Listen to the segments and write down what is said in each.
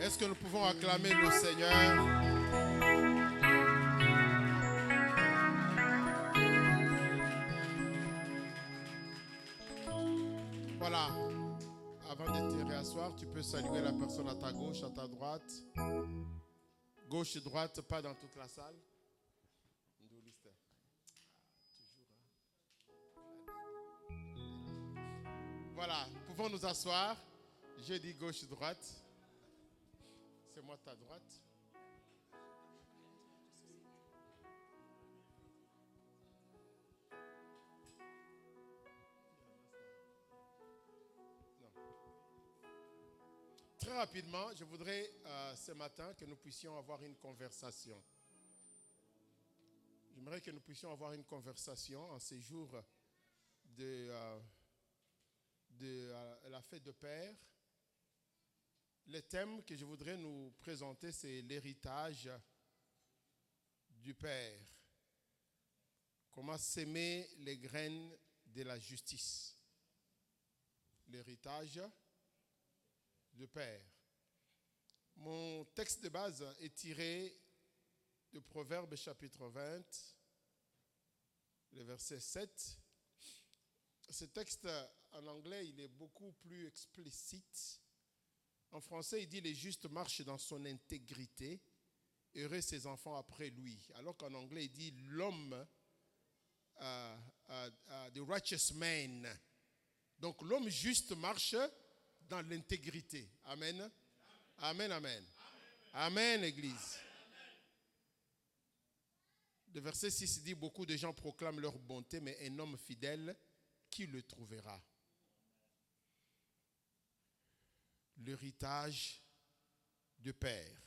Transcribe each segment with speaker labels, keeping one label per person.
Speaker 1: Est-ce que nous pouvons acclamer le Seigneur? Voilà. Avant de te réasseoir, tu peux saluer la personne à ta gauche, à ta droite. Gauche et droite, pas dans toute la salle. Voilà, pouvons nous asseoir. Je dis gauche et droite. C'est moi ta droite. Non. Très rapidement, je voudrais ce matin que nous puissions avoir une conversation. J'aimerais que nous puissions avoir une conversation en ces jours de la fête de Père. Le thème que je voudrais nous présenter, c'est l'héritage du Père. Comment s'aimer les graines de la justice. L'héritage du Père. Mon texte de base est tiré de Proverbes chapitre 20, le verset 7. Ce texte, en anglais, il est beaucoup plus explicite. En français, il dit « Les justes marchent dans son intégrité, heureux ses enfants après lui ». Alors qu'en anglais, il dit « L'homme, the righteous man ». Donc, l'homme juste marche dans l'intégrité. Amen. Amen, amen. Amen, Église. Le verset 6 dit « Beaucoup de gens proclament leur bonté, mais un homme fidèle, qui le trouvera ?» L'héritage du Père.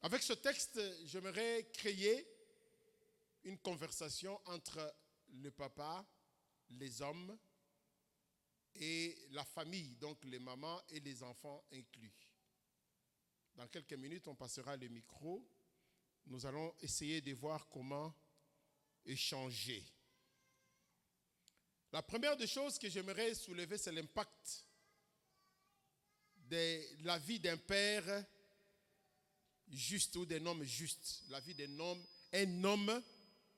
Speaker 1: Avec ce texte, j'aimerais créer une conversation entre le papa, les hommes et la famille, donc les mamans et les enfants inclus. Dans quelques minutes, on passera le micro. Nous allons essayer de voir comment échanger. La première des choses que j'aimerais soulever, c'est l'impact de la vie d'un père juste ou d'un homme juste. La vie d'un homme, un homme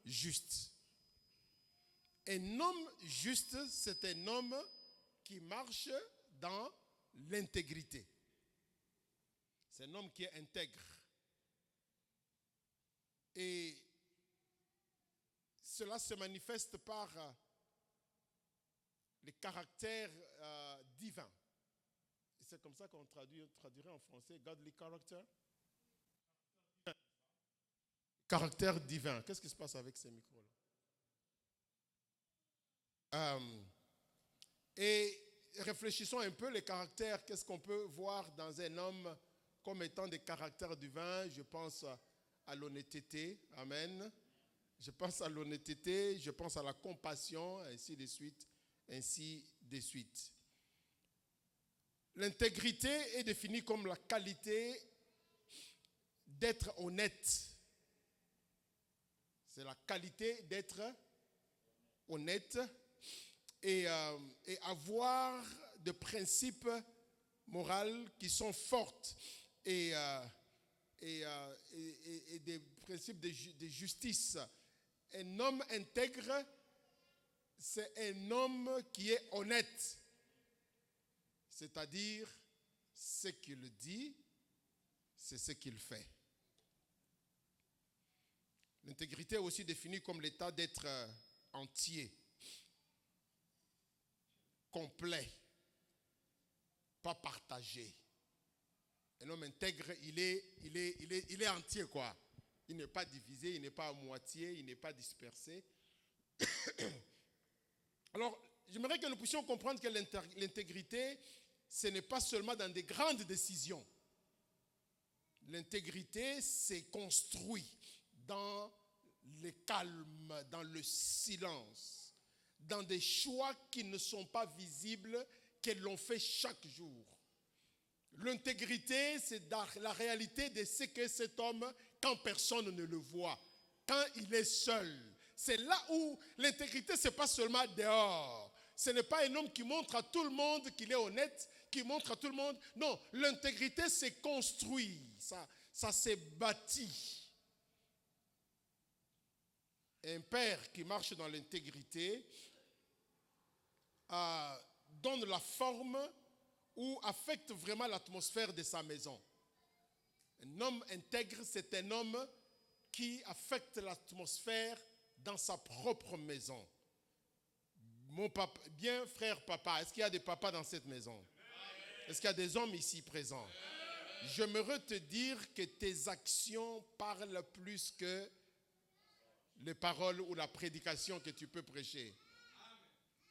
Speaker 1: juste. Un homme juste, c'est un homme qui marche dans l'intégrité. C'est un homme qui est intègre. Et cela se manifeste par les caractères divins. C'est comme ça qu'on traduirait en français, godly character. Caractère divin. Qu'est-ce qui se passe avec ces micros-là? Et réfléchissons un peu les caractères. Qu'est-ce qu'on peut voir dans un homme comme étant des caractères divins? Je pense à l'honnêteté. Amen. Je pense à l'honnêteté, je pense à la compassion, ainsi de suite. Ainsi de suite. L'intégrité est définie comme la qualité d'être honnête. C'est la qualité d'être honnête et avoir des principes moraux qui sont forts et des principes de justice. Un homme intègre, c'est un homme qui est honnête. C'est-à-dire, ce qu'il dit, c'est ce qu'il fait. L'intégrité est aussi définie comme l'état d'être entier, complet, pas partagé. Un homme intègre, il est entier, quoi. Il n'est pas divisé, il n'est pas à moitié, il n'est pas dispersé. Alors, j'aimerais que nous puissions comprendre que l'intégrité, ce n'est pas seulement dans des grandes décisions. L'intégrité, c'est construit dans le calme, dans le silence, dans des choix qui ne sont pas visibles, que l'on fait chaque jour. L'intégrité, c'est la réalité de ce qu'est cet homme quand personne ne le voit, quand il est seul. C'est là où l'intégrité, ce n'est pas seulement dehors. Ce n'est pas un homme qui montre à tout le monde qu'il est honnête, qui montre à tout le monde. Non, l'intégrité c'est construit, ça s'est bâti. Un père qui marche dans l'intégrité donne la forme ou affecte vraiment l'atmosphère de sa maison. Un homme intègre, c'est un homme qui affecte l'atmosphère dans sa propre maison. Mon papa, bien frère papa, est-ce qu'il y a des papas dans cette maison? Est-ce qu'il y a des hommes ici présents? J'aimerais te dire que tes actions parlent plus que les paroles ou la prédication que tu peux prêcher.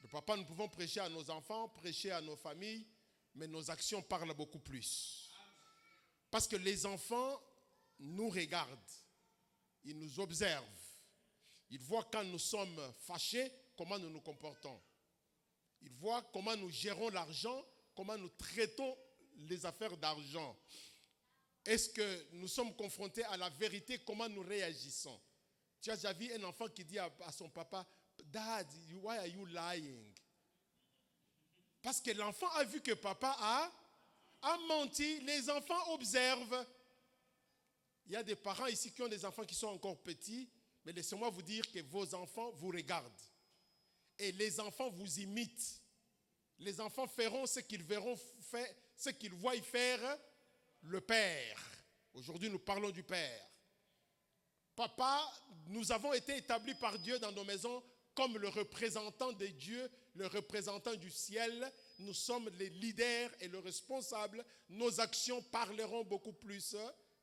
Speaker 1: Le papa, nous pouvons prêcher à nos enfants, prêcher à nos familles, mais nos actions parlent beaucoup plus. Parce que les enfants nous regardent, ils nous observent, ils voient quand nous sommes fâchés, comment nous nous comportons. Ils voient comment nous gérons l'argent, comment nous traitons les affaires d'argent. Est-ce que nous sommes confrontés à la vérité, comment nous réagissons? Tu as déjà vu un enfant qui dit à son papa, Dad, why are you lying? Parce que l'enfant a vu que papa a menti. Les enfants observent. Il y a des parents ici qui ont des enfants qui sont encore petits, mais laissez-moi vous dire que vos enfants vous regardent. Et les enfants vous imitent. Les enfants feront ce qu'ils verront faire, ce qu'ils voient faire le Père. Aujourd'hui, nous parlons du Père. Papa, nous avons été établis par Dieu dans nos maisons comme le représentant de Dieu, le représentant du ciel. Nous sommes les leaders et le responsable. Nos actions parleront beaucoup plus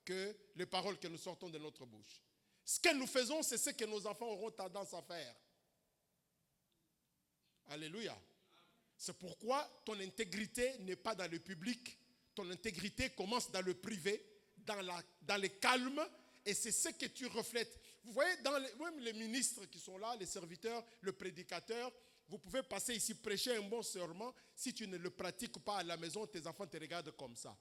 Speaker 1: que les paroles que nous sortons de notre bouche. Ce que nous faisons, c'est ce que nos enfants auront tendance à faire. Alléluia. C'est pourquoi ton intégrité n'est pas dans le public. Ton intégrité commence dans le privé, dans le calme. Et c'est ce que tu reflètes. Vous voyez, même les ministres qui sont là, les serviteurs, le prédicateur, vous pouvez passer ici, prêcher un bon serment. Si tu ne le pratiques pas à la maison, tes enfants te regardent comme ça.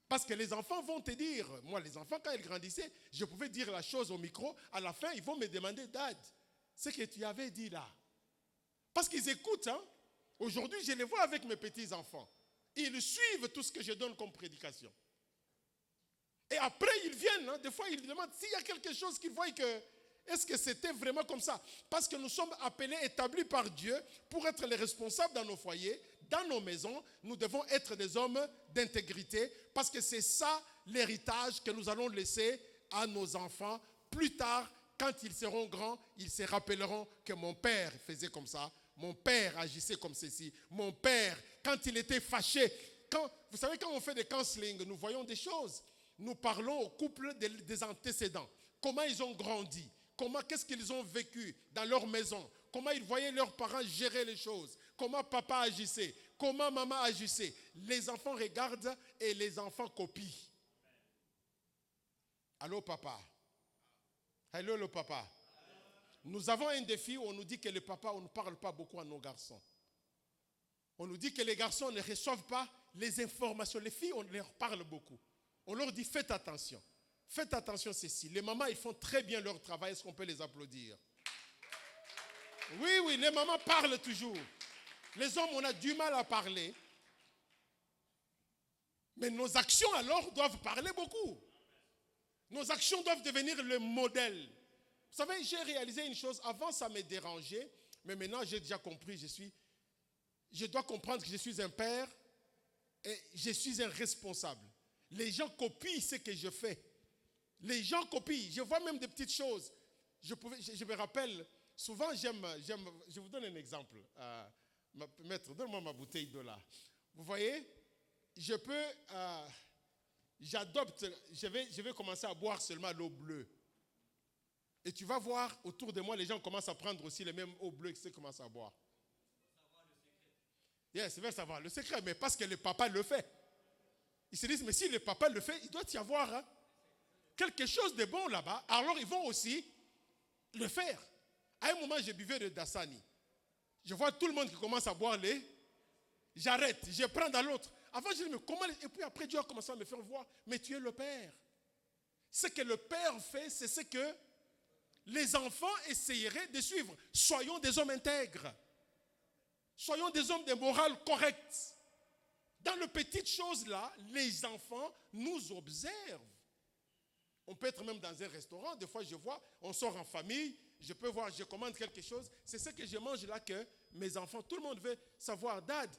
Speaker 1: Parce que les enfants vont te dire, moi les enfants quand ils grandissaient, je pouvais dire la chose au micro, à la fin ils vont me demander, Dad, ce que tu avais dit là. Parce qu'ils écoutent. Aujourd'hui je les vois avec mes petits-enfants. Ils suivent tout ce que je donne comme prédication. Et après, ils viennent, des fois, ils demandent s'il y a quelque chose qu'ils voient que, est-ce que c'était vraiment comme ça? Parce que nous sommes appelés, établis par Dieu, pour être les responsables dans nos foyers, dans nos maisons. Nous devons être des hommes d'intégrité, parce que c'est ça l'héritage que nous allons laisser à nos enfants. Plus tard, quand ils seront grands, ils se rappelleront que mon père faisait comme ça, mon père agissait comme ceci, mon père, quand il était fâché, vous savez, quand on fait des counseling, nous voyons des choses. Nous parlons au couple des antécédents. Comment ils ont grandi. Qu'est-ce qu'ils ont vécu dans leur maison. Comment ils voyaient leurs parents gérer les choses. Comment papa agissait. Comment maman agissait. Les enfants regardent et les enfants copient. Allô papa. Allô le papa. Nous avons un défi où on nous dit que les papas, on ne parle pas beaucoup à nos garçons. On nous dit que les garçons ne reçoivent pas les informations. Les filles, on leur parle beaucoup. On leur dit, faites attention. Faites attention, ceci. Les mamans, ils font très bien leur travail. Est-ce qu'on peut les applaudir? Oui, les mamans parlent toujours. Les hommes, on a du mal à parler. Mais nos actions, alors, doivent parler beaucoup. Nos actions doivent devenir le modèle. Vous savez, j'ai réalisé une chose. Avant, ça me dérangeait. Mais maintenant, j'ai déjà compris. Je dois comprendre que je suis un père et je suis un responsable. Les gens copient ce que je fais. Les gens copient. Je vois même des petites choses. Je me rappelle, souvent je vous donne un exemple. Maître, donne-moi ma bouteille d'eau là. Vous voyez, je vais commencer à boire seulement l'eau bleue. Et tu vas voir, autour de moi, les gens commencent à prendre aussi les mêmes eaux bleues que ceux qui commencent à boire. Yes, ils veulent savoir le secret, mais parce que le papa le fait. Ils se disent, mais si le papa le fait, il doit y avoir quelque chose de bon là-bas. Alors ils vont aussi le faire. À un moment, je buvais de Dasani. Je vois tout le monde qui commence à boire j'arrête, je prends dans l'autre. Avant, je dis, mais comment? Et puis après, Dieu a commencé à me faire voir, mais tu es le Père. Ce que le Père fait, c'est ce que les enfants essaieraient de suivre. Soyons des hommes intègres. Soyons des hommes de morale correcte. Dans les petites choses là, les enfants nous observent. On peut être même dans un restaurant, des fois je vois, on sort en famille, je peux voir, je commande quelque chose, c'est ce que je mange là que mes enfants, tout le monde veut savoir, Dad,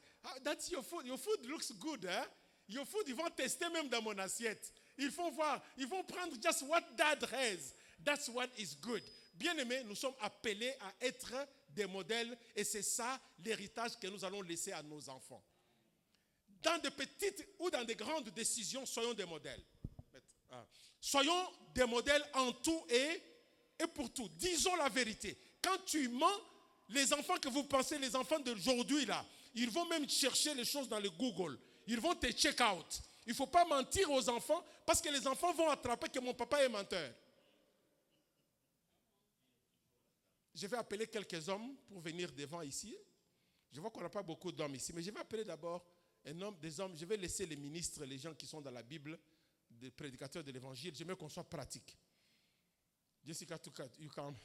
Speaker 1: that's your food looks good, hein? Your food, ils vont tester même dans mon assiette. Ils vont voir, ils vont prendre just what Dad has, that's what is good. Bien aimés, nous sommes appelés à être des modèles et c'est ça l'héritage que nous allons laisser à nos enfants. Dans de petites ou dans de grandes décisions, soyons des modèles. Soyons des modèles en tout et pour tout. Disons la vérité. Quand tu mens, les enfants que vous pensez, les enfants d'aujourd'hui, là, ils vont même chercher les choses dans le Google. Ils vont te check out. Il ne faut pas mentir aux enfants parce que les enfants vont attraper que mon papa est menteur. Je vais appeler quelques hommes pour venir devant ici. Je vois qu'on n'a pas beaucoup d'hommes ici, mais je vais appeler d'abord des hommes. Je vais laisser les ministres, les gens qui sont dans la Bible, des prédicateurs de l'évangile. J'aimerais qu'on soit pratique. Jessica, you come.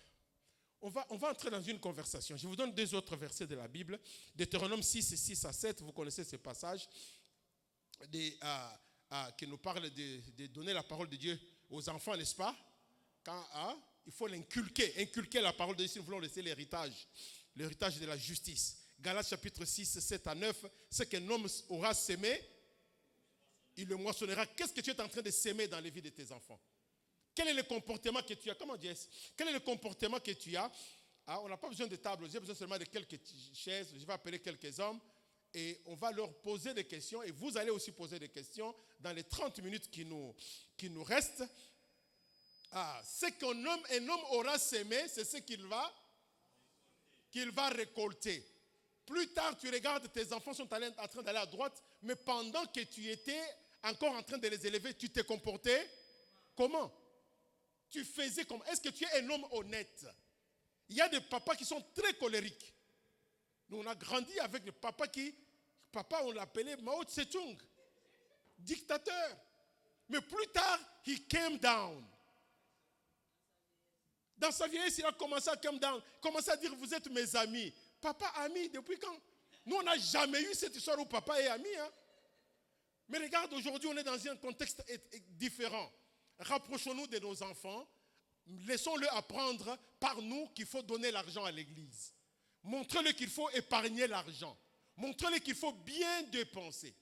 Speaker 1: On va entrer dans une conversation. Je vous donne 2 autres versets de la Bible. Deutéronome 6, 6 à 7, vous connaissez ce passage qui nous parle de donner la parole de Dieu aux enfants, n'est-ce pas? Il faut inculquer la parole de Dieu si nous voulons laisser l'héritage de la justice. Galates chapitre 6, 7 à 9, ce qu'un homme aura sémé, il le moissonnera. Qu'est-ce que tu es en train de s'aimer dans les vies de tes enfants? Quel est le comportement que tu as? Comment dire? Quel est le comportement que tu as? On n'a pas besoin de table, j'ai besoin seulement de quelques chaises. Je vais appeler quelques hommes et on va leur poser des questions. Et vous allez aussi poser des questions dans les 30 minutes qui nous restent. Ce qu'un homme aura sémé, c'est ce qu'il va récolter. Plus tard, tu regardes, tes enfants sont en train d'aller à droite, mais pendant que tu étais encore en train de les élever, tu t'es comporté comment? Tu faisais comment? Est-ce que tu es un homme honnête? Il y a des papas qui sont très colériques. Nous, on a grandi avec des papas papa, on l'appelait Mao Tse-tung, dictateur. Mais plus tard, he came down. Dans sa vieillesse, il a commencé à come down, commencé à dire, vous êtes mes amis. Papa, ami, depuis quand? Nous, on n'a jamais eu cette histoire où papa est ami. Hein? Mais regarde, aujourd'hui, on est dans un contexte différent. Rapprochons-nous de nos enfants. Laissons-le apprendre par nous qu'il faut donner l'argent à l'église. Montrez-le qu'il faut épargner l'argent. Montrez-le qu'il faut bien dépenser.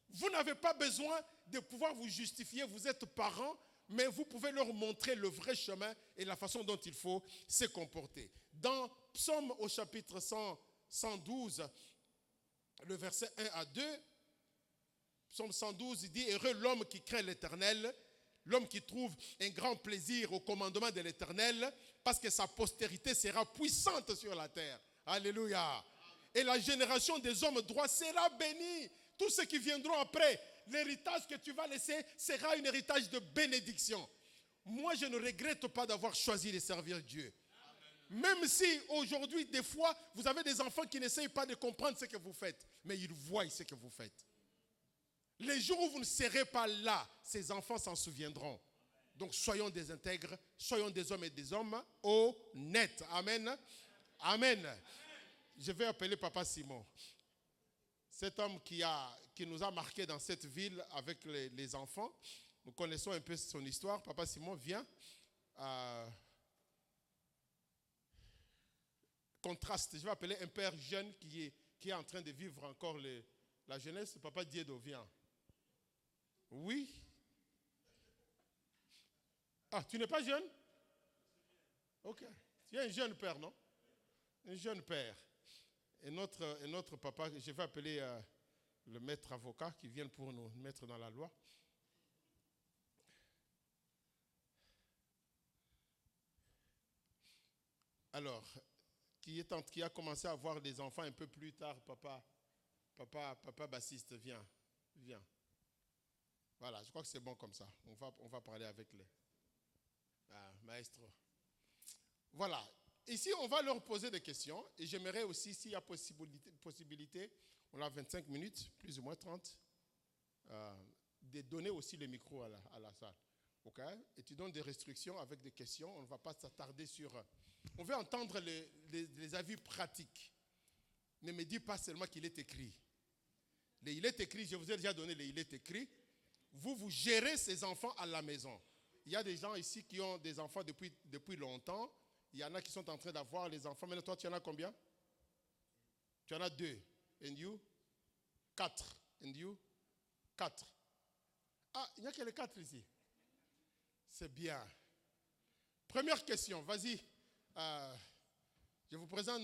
Speaker 1: Vous n'avez pas besoin de pouvoir vous justifier. Vous êtes parents, mais vous pouvez leur montrer le vrai chemin et la façon dont il faut se comporter. Dans Psaume au chapitre 112, le verset 1 à 2, Psaume 112, il dit « Heureux l'homme qui craint l'Éternel, l'homme qui trouve un grand plaisir au commandement de l'Éternel, parce que sa postérité sera puissante sur la terre. » Alléluia. Et la génération des hommes droits sera bénie. Tous ceux qui viendront après, l'héritage que tu vas laisser sera un héritage de bénédiction. Moi, je ne regrette pas d'avoir choisi de servir Dieu. Même si aujourd'hui, des fois, vous avez des enfants qui n'essayent pas de comprendre ce que vous faites, mais ils voient ce que vous faites. Les jours où vous ne serez pas là, ces enfants s'en souviendront. Donc, soyons des intègres, soyons des hommes et des hommes honnêtes. Amen. Amen. Je vais appeler Papa Simon. Cet homme qui nous a marqués dans cette ville avec les enfants. Nous connaissons un peu son histoire. Papa Simon, viens. Contraste. Je vais appeler un père jeune qui est en train de vivre encore la jeunesse. Papa Diédo, viens. Oui. Tu n'es pas jeune? Ok. Tu es un jeune père, non? Un jeune père. Et notre papa, je vais appeler le maître avocat qui vient pour nous mettre dans la loi. Alors, qui a commencé à avoir des enfants un peu plus tard, papa bassiste, viens. Voilà, je crois que c'est bon comme ça. On va parler avec les maestro. Voilà. Ici, on va leur poser des questions. Et j'aimerais aussi, s'il y a possibilité, on a 25 minutes, plus ou moins 30, de donner aussi le micro à la salle. OK? Et tu donnes des restrictions avec des questions. On ne va pas s'attarder sur... On veut entendre les avis pratiques. Ne me dis pas seulement qu'il est écrit. Il est écrit, je vous ai déjà donné il est écrit. Vous gérez ces enfants à la maison. Il y a des gens ici qui ont des enfants depuis longtemps. Il y en a qui sont en train d'avoir les enfants. Maintenant, toi, tu en as combien? Tu en as 2. And you? 4. And you? 4. Ah, il n'y a que les 4 ici. C'est bien. Première question, vas-y. Je vous présente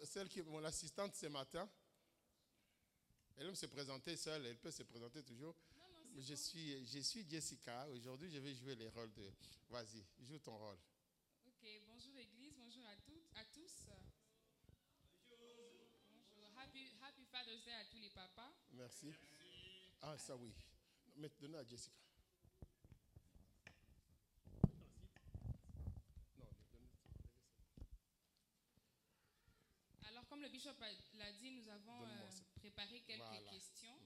Speaker 1: celle qui est mon assistante ce matin. Elle aime se présenter seule, elle peut se présenter toujours. Non, je suis Jessica. Aujourd'hui, je vais jouer les rôles de... Vas-y, joue ton rôle.
Speaker 2: Ok, bonjour l'église, bonjour à tous. Bonjour. Happy Father's Day à tous les papas.
Speaker 1: Merci. Ah, ça oui. Mais donnez à Jessica.
Speaker 2: Alors, comme le bishop l'a dit, nous avons préparé quelques questions.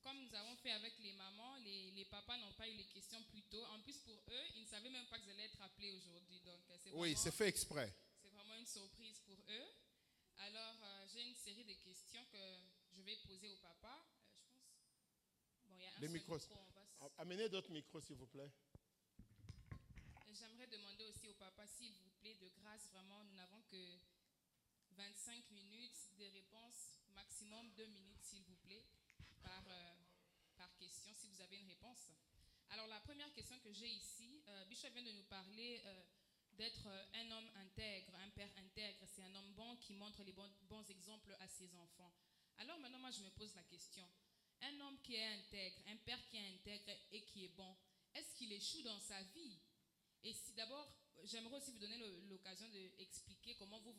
Speaker 2: Comme nous avons fait avec les mamans, les papas n'ont pas eu les questions plus tôt. En plus, pour eux, ils ne savaient même pas qu'ils allaient être appelés aujourd'hui. Donc,
Speaker 1: oui, c'est fait exprès.
Speaker 2: C'est vraiment une surprise pour eux. Alors, j'ai une série de questions que je vais poser au papa. Je pense. Bon, il y a un seul micro.
Speaker 1: Amenez d'autres micros, s'il vous plaît.
Speaker 2: J'aimerais demander aussi au papa, s'il vous plaît, de grâce, vraiment, nous n'avons que 25 minutes de réponse, maximum 2 minutes, s'il vous plaît, par question, si vous avez une réponse. Alors, la première question que j'ai ici, Bishop vient de nous parler d'être un homme intègre, un père intègre. C'est un homme bon qui montre les bons exemples à ses enfants. Alors, maintenant, moi, je me pose la question. Un homme qui est intègre, un père qui est intègre et qui est bon, est-ce qu'il échoue dans sa vie? Et si d'abord, j'aimerais aussi vous donner l'occasion d'expliquer comment vous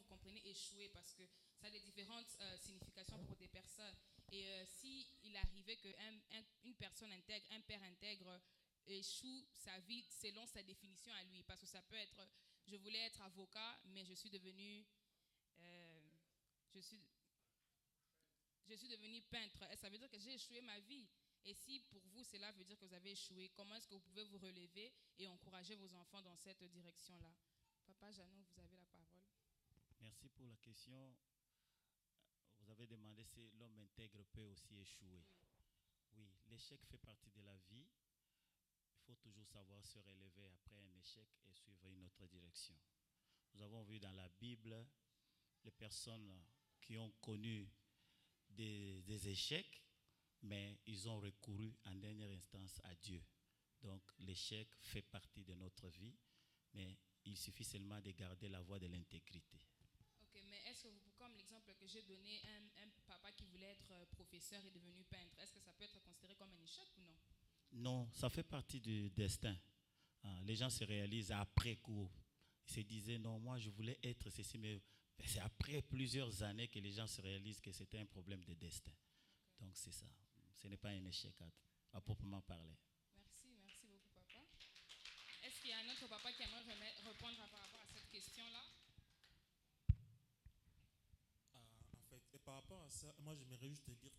Speaker 2: comprenez échouer, parce que ça a des différentes significations pour des personnes. Et s'il arrivait qu'une personne intègre, un père intègre, échoue sa vie selon sa définition à lui, parce que ça peut être, je voulais être avocat, mais je suis devenu peintre. Et ça veut dire que j'ai échoué ma vie. Et si pour vous, cela veut dire que vous avez échoué, comment est-ce que vous pouvez vous relever et encourager vos enfants dans cette direction-là? Papa Jeannot, vous avez la parole.
Speaker 3: Merci pour la question. Vous avez demandé si l'homme intègre peut aussi échouer. Oui, l'échec fait partie de la vie. Il faut toujours savoir se relever après un échec et suivre une autre direction. Nous avons vu dans la Bible les personnes qui ont connu des échecs, mais ils ont recouru en dernière instance à Dieu. Donc l'échec fait partie de notre vie, mais il suffit seulement de garder la voie de l'intégrité.
Speaker 2: Ok, mais est-ce que vous, comme l'exemple que j'ai donné, un papa qui voulait être professeur est devenu peintre, est-ce que ça peut être considéré comme un échec ou non?
Speaker 3: Non, ça fait partie du destin. Les gens se réalisent après coup. Ils se disaient, non, moi je voulais être ceci, mais c'est après plusieurs années que les gens se réalisent que c'était un problème de destin. Okay. Donc c'est ça. Ce n'est pas un échec à proprement parler.
Speaker 2: Merci beaucoup papa. Est-ce qu'il y a un autre papa qui aimerait répondre par rapport à cette question-là?
Speaker 4: En fait, et par rapport à ça, moi j'aimerais juste te dire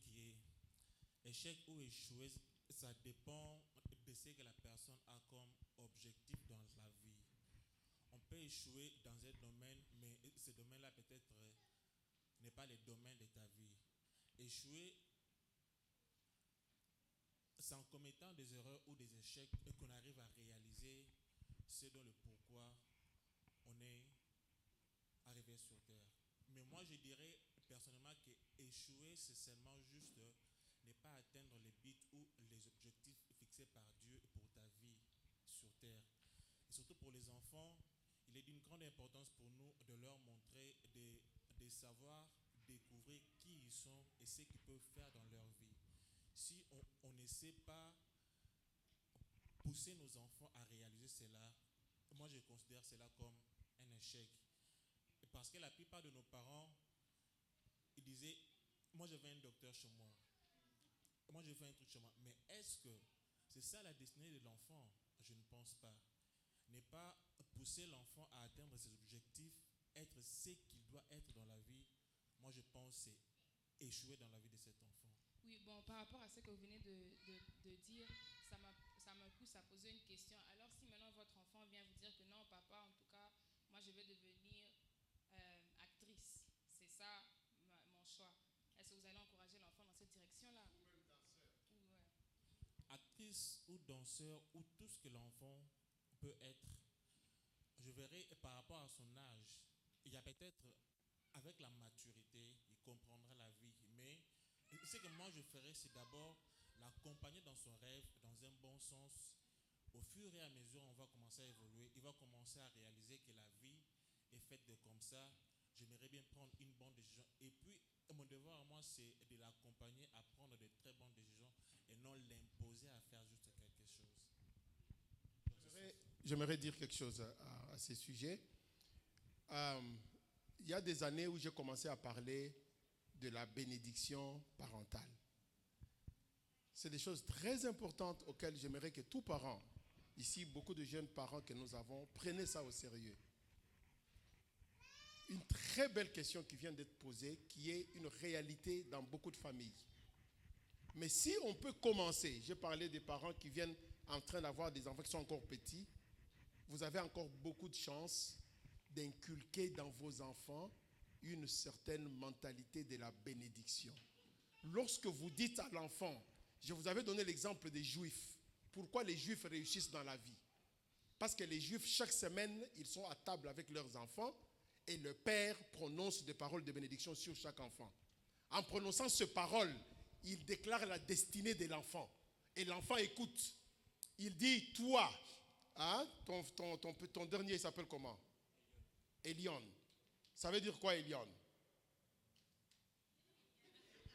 Speaker 4: qu'échec ou échouer, ça dépend de ce que la personne a comme objectif dans la vie. On peut échouer dans un domaine, mais ce domaine-là peut-être n'est pas le domaine de ta vie. Échouer, c'est en commettant des erreurs ou des échecs qu'on arrive à réaliser ce dont le pourquoi on est arrivé sur Terre. Mais moi, je dirais personnellement qu'échouer, c'est seulement juste ne pas atteindre les buts ou les objectifs fixés par Dieu pour ta vie sur Terre. Et surtout pour les enfants, il est d'une grande importance pour nous de leur montrer, de savoir découvrir qui ils sont et ce qu'ils peuvent faire dans leur vie. Si on ne sait pas pousser nos enfants à réaliser cela, moi je considère cela comme un échec. Parce que la plupart de nos parents, ils disaient, moi je veux un docteur chez moi, moi je veux un truc chez moi. Mais est-ce que c'est ça la destinée de l'enfant? Je ne pense pas. Ne pas pousser l'enfant à atteindre ses objectifs, être ce qu'il doit être dans la vie, moi je pense que c'est échouer dans la vie de cet enfant.
Speaker 2: Oui, bon, par rapport à ce que vous venez de dire, ça me pousse à poser une question. Alors si maintenant votre enfant vient vous dire que non, papa, en tout cas, moi je vais devenir actrice, c'est ça mon choix. Est-ce que vous allez encourager l'enfant dans cette
Speaker 4: artiste ou danseur ou tout ce que l'enfant peut être, je verrai par rapport à son âge, il y a peut-être, avec la maturité, il comprendra la vie. Mais ce que moi je ferai, c'est d'abord l'accompagner dans son rêve, dans un bon sens. Au fur et à mesure, on va commencer à évoluer. Il va commencer à réaliser que la vie est faite de comme ça. J'aimerais bien prendre une bonne décision. Et puis, mon devoir à moi, c'est de l'accompagner à prendre de très bonnes décisions et non l'imposer à faire juste quelque chose.
Speaker 1: J'aimerais dire quelque chose à ce sujet. Il y a des années où j'ai commencé à parler de la bénédiction parentale. C'est des choses très importantes auxquelles j'aimerais que tous parents, ici beaucoup de jeunes parents que nous avons, prennent ça au sérieux. Une très belle question qui vient d'être posée, qui est une réalité dans beaucoup de familles. Mais si on peut commencer, j'ai parlé des parents qui viennent en train d'avoir des enfants qui sont encore petits, vous avez encore beaucoup de chances d'inculquer dans vos enfants une certaine mentalité de la bénédiction. Lorsque vous dites à l'enfant, je vous avais donné l'exemple des Juifs. Pourquoi les Juifs réussissent dans la vie? Parce que les Juifs, chaque semaine, ils sont à table avec leurs enfants et le père prononce des paroles de bénédiction sur chaque enfant. En prononçant ces paroles, il déclare la destinée de l'enfant. Et l'enfant écoute. Il dit, toi, hein, ton dernier s'appelle comment? Elion. Ça veut dire quoi, Elion?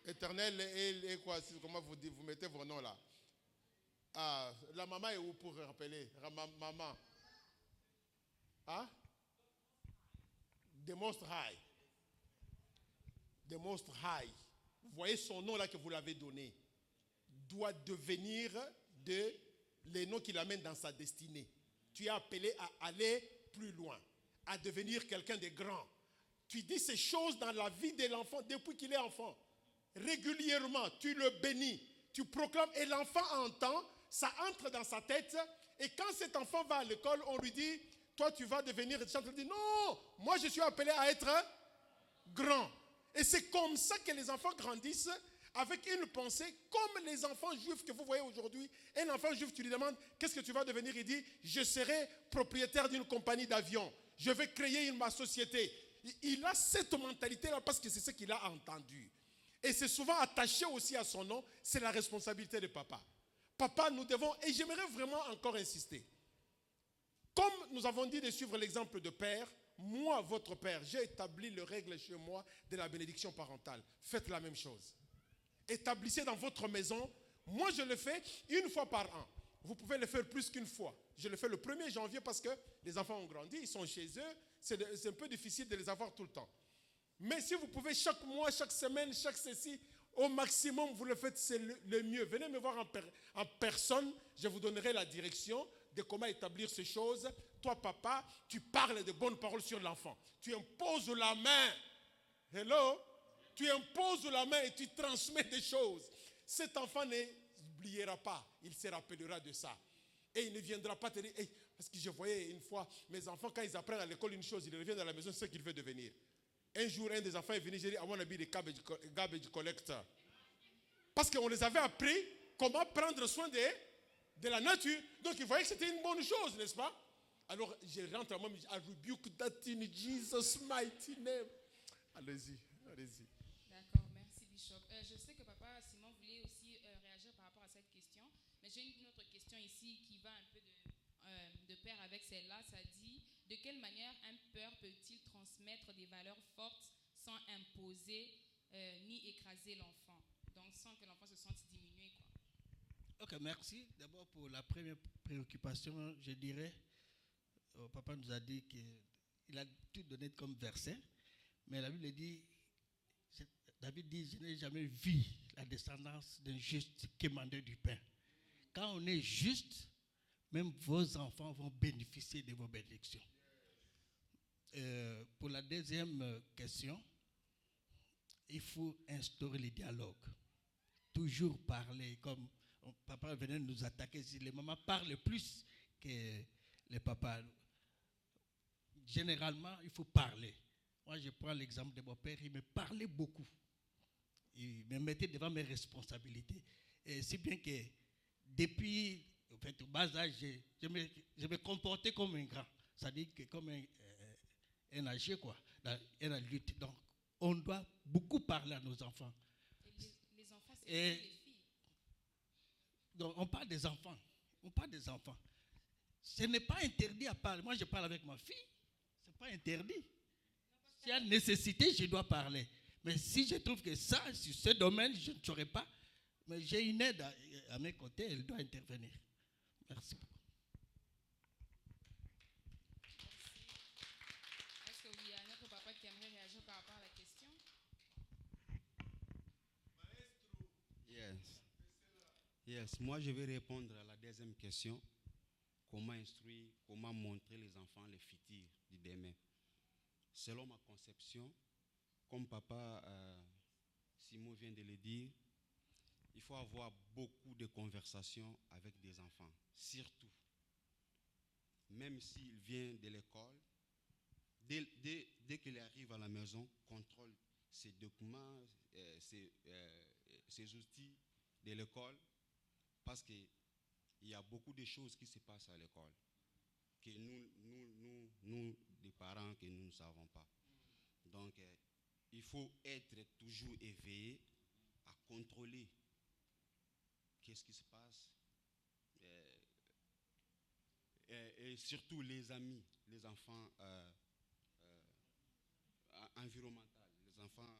Speaker 1: Éternel et quoi? Comment vous mettez vos noms là? Ah, la maman est où pour rappeler? Maman. Hein? The Most High. The Most High. Vous voyez son nom là que vous l'avez donné. Doit devenir les noms qui l'amènent dans sa destinée. Tu es appelé à aller plus loin, à devenir quelqu'un de grand. Tu dis ces choses dans la vie de l'enfant depuis qu'il est enfant. Régulièrement, tu le bénis, tu proclames et l'enfant entend, ça entre dans sa tête et quand cet enfant va à l'école, on lui dit, toi tu vas devenir, il dit non, moi je suis appelé à être grand. Et c'est comme ça que les enfants grandissent avec une pensée comme les enfants juifs que vous voyez aujourd'hui. Un enfant juif, tu lui demandes, qu'est-ce que tu vas devenir? Il dit, je serai propriétaire d'une compagnie d'avions. Je vais créer ma société. Il a cette mentalité-là parce que c'est ce qu'il a entendu. Et c'est souvent attaché aussi à son nom, c'est la responsabilité de papa. Papa, nous devons, et j'aimerais vraiment encore insister. Comme nous avons dit de suivre l'exemple de père, moi, votre père, j'ai établi les règles chez moi de la bénédiction parentale. Faites la même chose. Établissez dans votre maison. Moi, je le fais une fois par an. Vous pouvez le faire plus qu'une fois. Je le fais le 1er janvier parce que les enfants ont grandi, ils sont chez eux. C'est un peu difficile de les avoir tout le temps. Mais si vous pouvez chaque mois, chaque semaine, chaque ceci, au maximum, vous le faites, c'est le mieux. Venez me voir en personne, je vous donnerai la direction de comment établir ces choses. Toi, papa, tu parles de bonnes paroles sur l'enfant. Tu imposes la main. Hello? Tu imposes la main et tu transmets des choses. Cet enfant n'oubliera pas, il se rappellera de ça. Et il ne viendra pas te dire, hey, parce que je voyais une fois, mes enfants, quand ils apprennent à l'école une chose, ils reviennent à la maison, c'est ce qu'ils veulent devenir. Un jour, un des enfants est venu, j'ai dit, I want to be the garbage collector. Parce qu'on les avait appris comment prendre soin de la nature. Donc, ils voyaient que c'était une bonne chose, n'est-ce pas? Alors, je rentre à moi, I rebuke that in Jesus' mighty name. Allez-y, allez-y.
Speaker 2: D'accord, merci Bishop. Je sais que papa Simon voulait aussi réagir par rapport à cette question, mais j'ai une autre question ici qui va un peu de pair avec celle-là. Ça dit, de quelle manière un père peut-il transmettre des valeurs fortes sans imposer ni écraser l'enfant, donc sans que l'enfant se sente diminué, quoi.
Speaker 5: Ok, merci. D'abord pour la première préoccupation, je dirais, papa nous a dit qu'il a tout donné comme verset, mais la Bible dit, David dit, je n'ai jamais vu la descendance d'un juste qui mandait du pain. Quand on est juste, même vos enfants vont bénéficier de vos bénédictions. Pour la deuxième question, il faut instaurer le dialogue. Toujours parler, comme papa venait nous attaquer, si les mamans parlent plus que les papas. Généralement, il faut parler. Moi, je prends l'exemple de mon père, il me parlait beaucoup. Il me mettait devant mes responsabilités. Et si bien que depuis en fait, au bas âge, je me comportais comme un grand, c'est-à-dire que comme un âgé, quoi, un adulte. Donc, on doit beaucoup parler à nos enfants.
Speaker 2: Et les enfants, c'est
Speaker 5: Et
Speaker 2: les filles.
Speaker 5: donc, on parle des enfants. On parle des enfants. Ce n'est pas interdit à parler. Moi, je parle avec ma fille. Ce n'est pas interdit. S'il y a nécessité, je dois parler. Mais si je trouve que ça, sur ce domaine, je ne saurais pas, mais j'ai une aide à mes côtés, elle doit intervenir. Merci beaucoup.
Speaker 2: Est-ce qu'il y a un autre papa qui aimerait réagir par rapport à la question?
Speaker 6: Yes. Yes. Moi, je vais répondre à la deuxième question. Comment instruire, comment montrer les enfants les futurs du demain. Selon ma conception, comme papa Simon vient de le dire, il faut avoir beaucoup de conversations avec des enfants, surtout. Même s'il vient de l'école, dès qu'il arrive à la maison, contrôle ses documents, ses outils de l'école, parce qu'il y a beaucoup de choses qui se passent à l'école, que nous, les parents, que nous ne savons pas. Donc, il faut être toujours éveillé à contrôler qu'est-ce qui se passe. Et surtout les amis, les enfants environnementaux, les enfants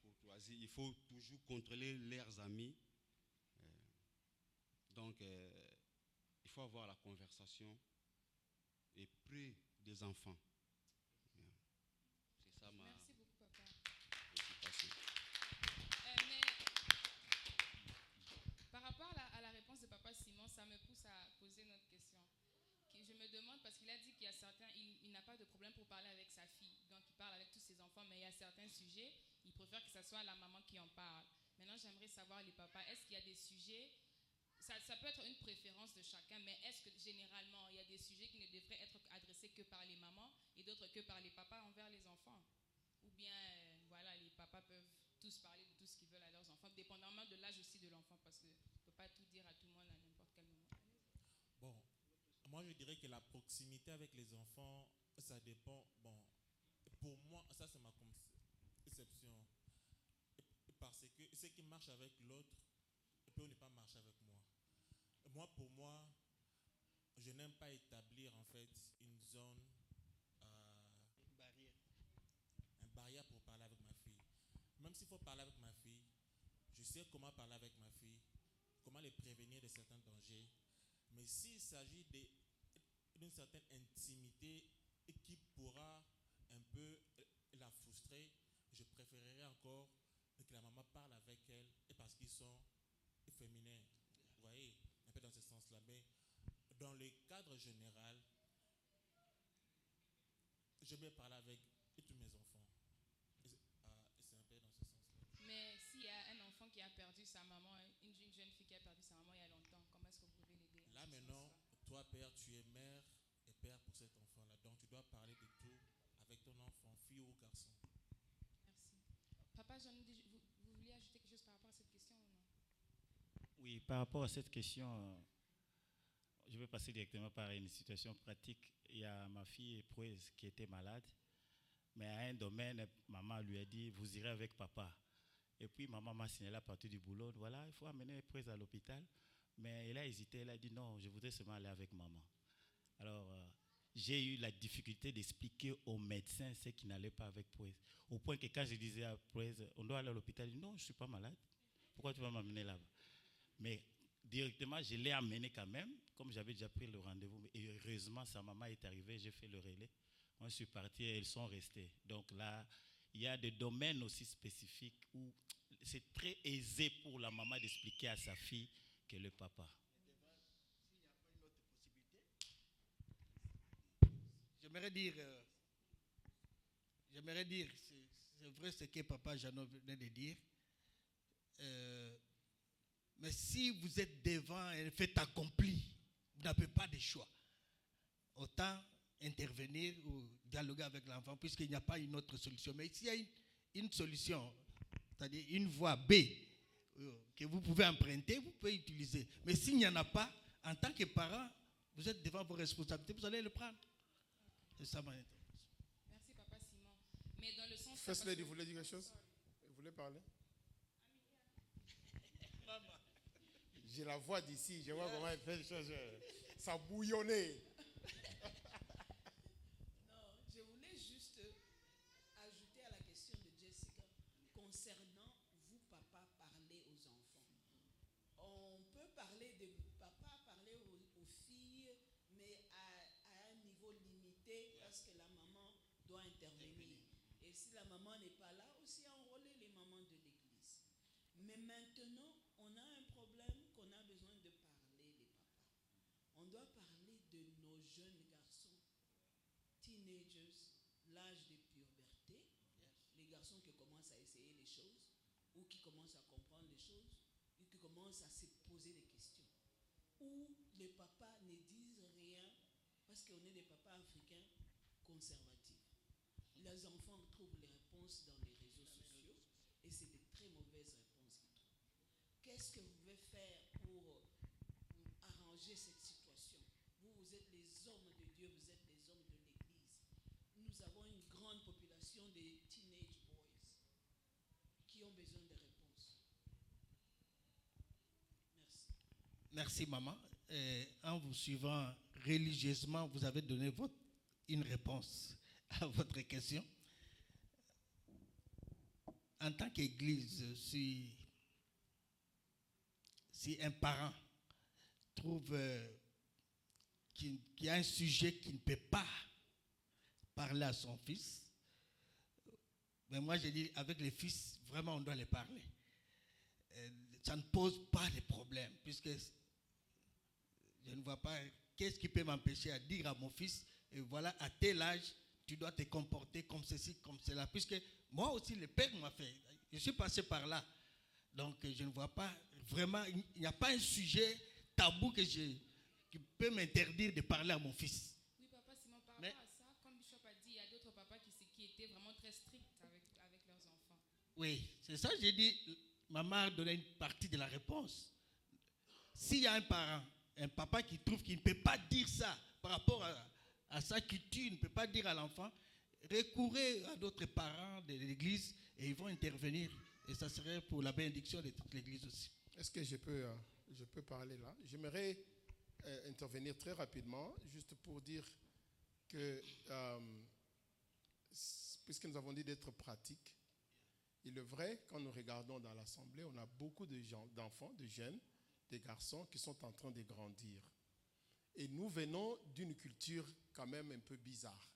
Speaker 6: courtoisis, il faut toujours contrôler leurs amis. Donc, il faut avoir la conversation et près des enfants. C'est ça ma
Speaker 2: Merci beaucoup, papa.
Speaker 6: préoccupation.
Speaker 2: Mais par rapport à la réponse de papa Simon, ça me pousse à poser une autre question. Je me demande, parce qu'il a dit qu'il y a certains, il n'a pas de problème pour parler avec sa fille. Donc, il parle avec tous ses enfants, mais il y a certains sujets, il préfère que ce soit la maman qui en parle. Maintenant, j'aimerais savoir, les papas, est-ce qu'il y a des sujets, ça peut être une préférence de chacun, mais est-ce que généralement, il y a des sujets qui ne devraient être adressés que par les mamans et d'autres que par les papas envers les enfants? Ou bien, voilà, les papas peuvent tous parler de tout ce qu'ils veulent à leurs enfants, dépendamment de l'âge aussi de l'enfant, parce qu'on ne peut pas tout dire à tout le monde à n'importe quel moment.
Speaker 4: Bon, moi je dirais que la proximité avec les enfants, ça dépend. Bon, pour moi, ça c'est ma conception. Parce que ce qui marche avec l'autre peut ne pas marcher avec moi. Moi, pour moi, je n'aime pas établir en fait une zone, une barrière pour parler avec ma fille. Même s'il faut parler avec ma fille, je sais comment parler avec ma fille, comment les prévenir de certains dangers. Mais s'il s'agit d'une certaine intimité qui pourra un peu la frustrer, je préférerais encore que la maman parle avec elle, et parce qu'ils sont féminins. Vous voyez, un peu dans ce sens-là. Mais dans le cadre général, je vais parler avec tous mes enfants. C'est un peu dans ce sens-là.
Speaker 2: Mais s'il y a un enfant qui a perdu sa maman, une jeune fille qui a perdu sa maman il y a longtemps, comment est-ce que vous pouvez l'aider?
Speaker 4: Là maintenant, toi père, tu es mère et père pour cet enfant-là. Donc tu dois parler de tout avec ton enfant, fille ou garçon.
Speaker 2: Merci. Papa, vous vouliez ajouter quelque chose par rapport à cette question ou non?
Speaker 3: Oui, par rapport à cette question, je vais passer directement par une situation pratique. Il y a ma fille Éproise qui était malade, mais à un domaine, maman lui a dit, vous irez avec papa. Et puis maman m'a signalé à partir du boulot, voilà, il faut amener Éproise à l'hôpital. Mais elle a hésité, elle a dit non, je voudrais seulement aller avec maman. Alors, j'ai eu la difficulté d'expliquer aux médecins ce qui n'allait pas avec Éproise. Au point que quand je disais à Éproise, on doit aller à l'hôpital, il dit non, je ne suis pas malade. Pourquoi tu vas m'amener là-bas? Mais directement, je l'ai amené quand même, comme j'avais déjà pris le rendez-vous. Et heureusement, sa maman est arrivée, j'ai fait le relais. Moi, je suis parti et elles sont restées. Donc là, il y a des domaines aussi spécifiques où c'est très aisé pour la maman d'expliquer à sa fille que le papa.
Speaker 5: J'aimerais dire, c'est vrai ce que papa Jeannot venait de dire. Mais si vous êtes devant un fait accompli, vous n'avez pas de choix. Autant intervenir ou dialoguer avec l'enfant, puisqu'il n'y a pas une autre solution. Mais s'il y a une solution, c'est-à-dire une voie B, que vous pouvez emprunter, vous pouvez utiliser. Mais s'il n'y en a pas, en tant que parent, vous êtes devant vos responsabilités, vous allez le prendre. C'est ça mon intervention.
Speaker 2: Merci, Papa Simon. Mais dans le sens...
Speaker 1: First Lady, vous voulez dire quelque chose? Vous voulez parler? J'ai la voix d'ici, je vois comment elle fait les choses. Ça bouillonnait.
Speaker 7: Non, je voulais juste ajouter à la question de Jessica concernant vous, papa, parler aux enfants. On peut parler de papa, parler aux filles, mais à un niveau limité parce que la maman doit intervenir. Et si la maman n'est pas là, aussi enrôler les mamans de l'église. Mais maintenant, on a un problème qu'on a besoin de parler, les papas. On doit parler de nos jeunes garçons, teenagers, l'âge de puberté, les garçons qui commencent à essayer les choses, ou qui commencent à comprendre les choses, ou qui commencent à se poser des questions. Où les papas ne disent rien, parce qu'on est des papas africains conservatifs. Les enfants trouvent les réponses dans les réseaux sociaux, et c'est de très mauvaises réponses qu'ils trouvent. Qu'est-ce que vous pouvez faire pour arranger cette situation? Vous êtes les hommes de Dieu, vous êtes les hommes de l'Église. Nous avons une grande population de teenage boys qui ont besoin de réponses. Merci.
Speaker 5: Merci, maman. En vous suivant religieusement, vous avez donné une réponse à votre question. En tant qu'Église, si un parent trouve qu'il y a un sujet qu'il ne peut pas parler à son fils, mais moi je dis avec les fils, vraiment on doit les parler. Ça ne pose pas de problème, puisque je ne vois pas qu'est-ce qui peut m'empêcher à dire à mon fils, et voilà, à tel âge, tu dois te comporter comme ceci, comme cela, puisque moi aussi le Père m'a fait, je suis passé par là. Donc je ne vois pas, vraiment, il n'y a pas un sujet tabou qui peut m'interdire de parler à mon fils.
Speaker 2: Oui, Papa Simon, par rapport à ça, comme Bishop a dit, il y a d'autres papas qui étaient vraiment très stricts avec leurs enfants.
Speaker 5: Oui, c'est ça, j'ai dit, maman a donné une partie de la réponse. S'il y a un parent, un papa qui trouve qu'il ne peut pas dire ça par rapport à sa culture, il ne peut pas dire à l'enfant, recourez à d'autres parents de l'église et ils vont intervenir. Et ça serait pour la bénédiction de toute l'église aussi.
Speaker 1: Est-ce que je peux parler là? J'aimerais intervenir très rapidement, juste pour dire que, puisque nous avons dit d'être pratiques, il est vrai, quand nous regardons dans l'assemblée, on a beaucoup d'enfants, de jeunes, des garçons qui sont en train de grandir. Et nous venons d'une culture quand même un peu bizarre.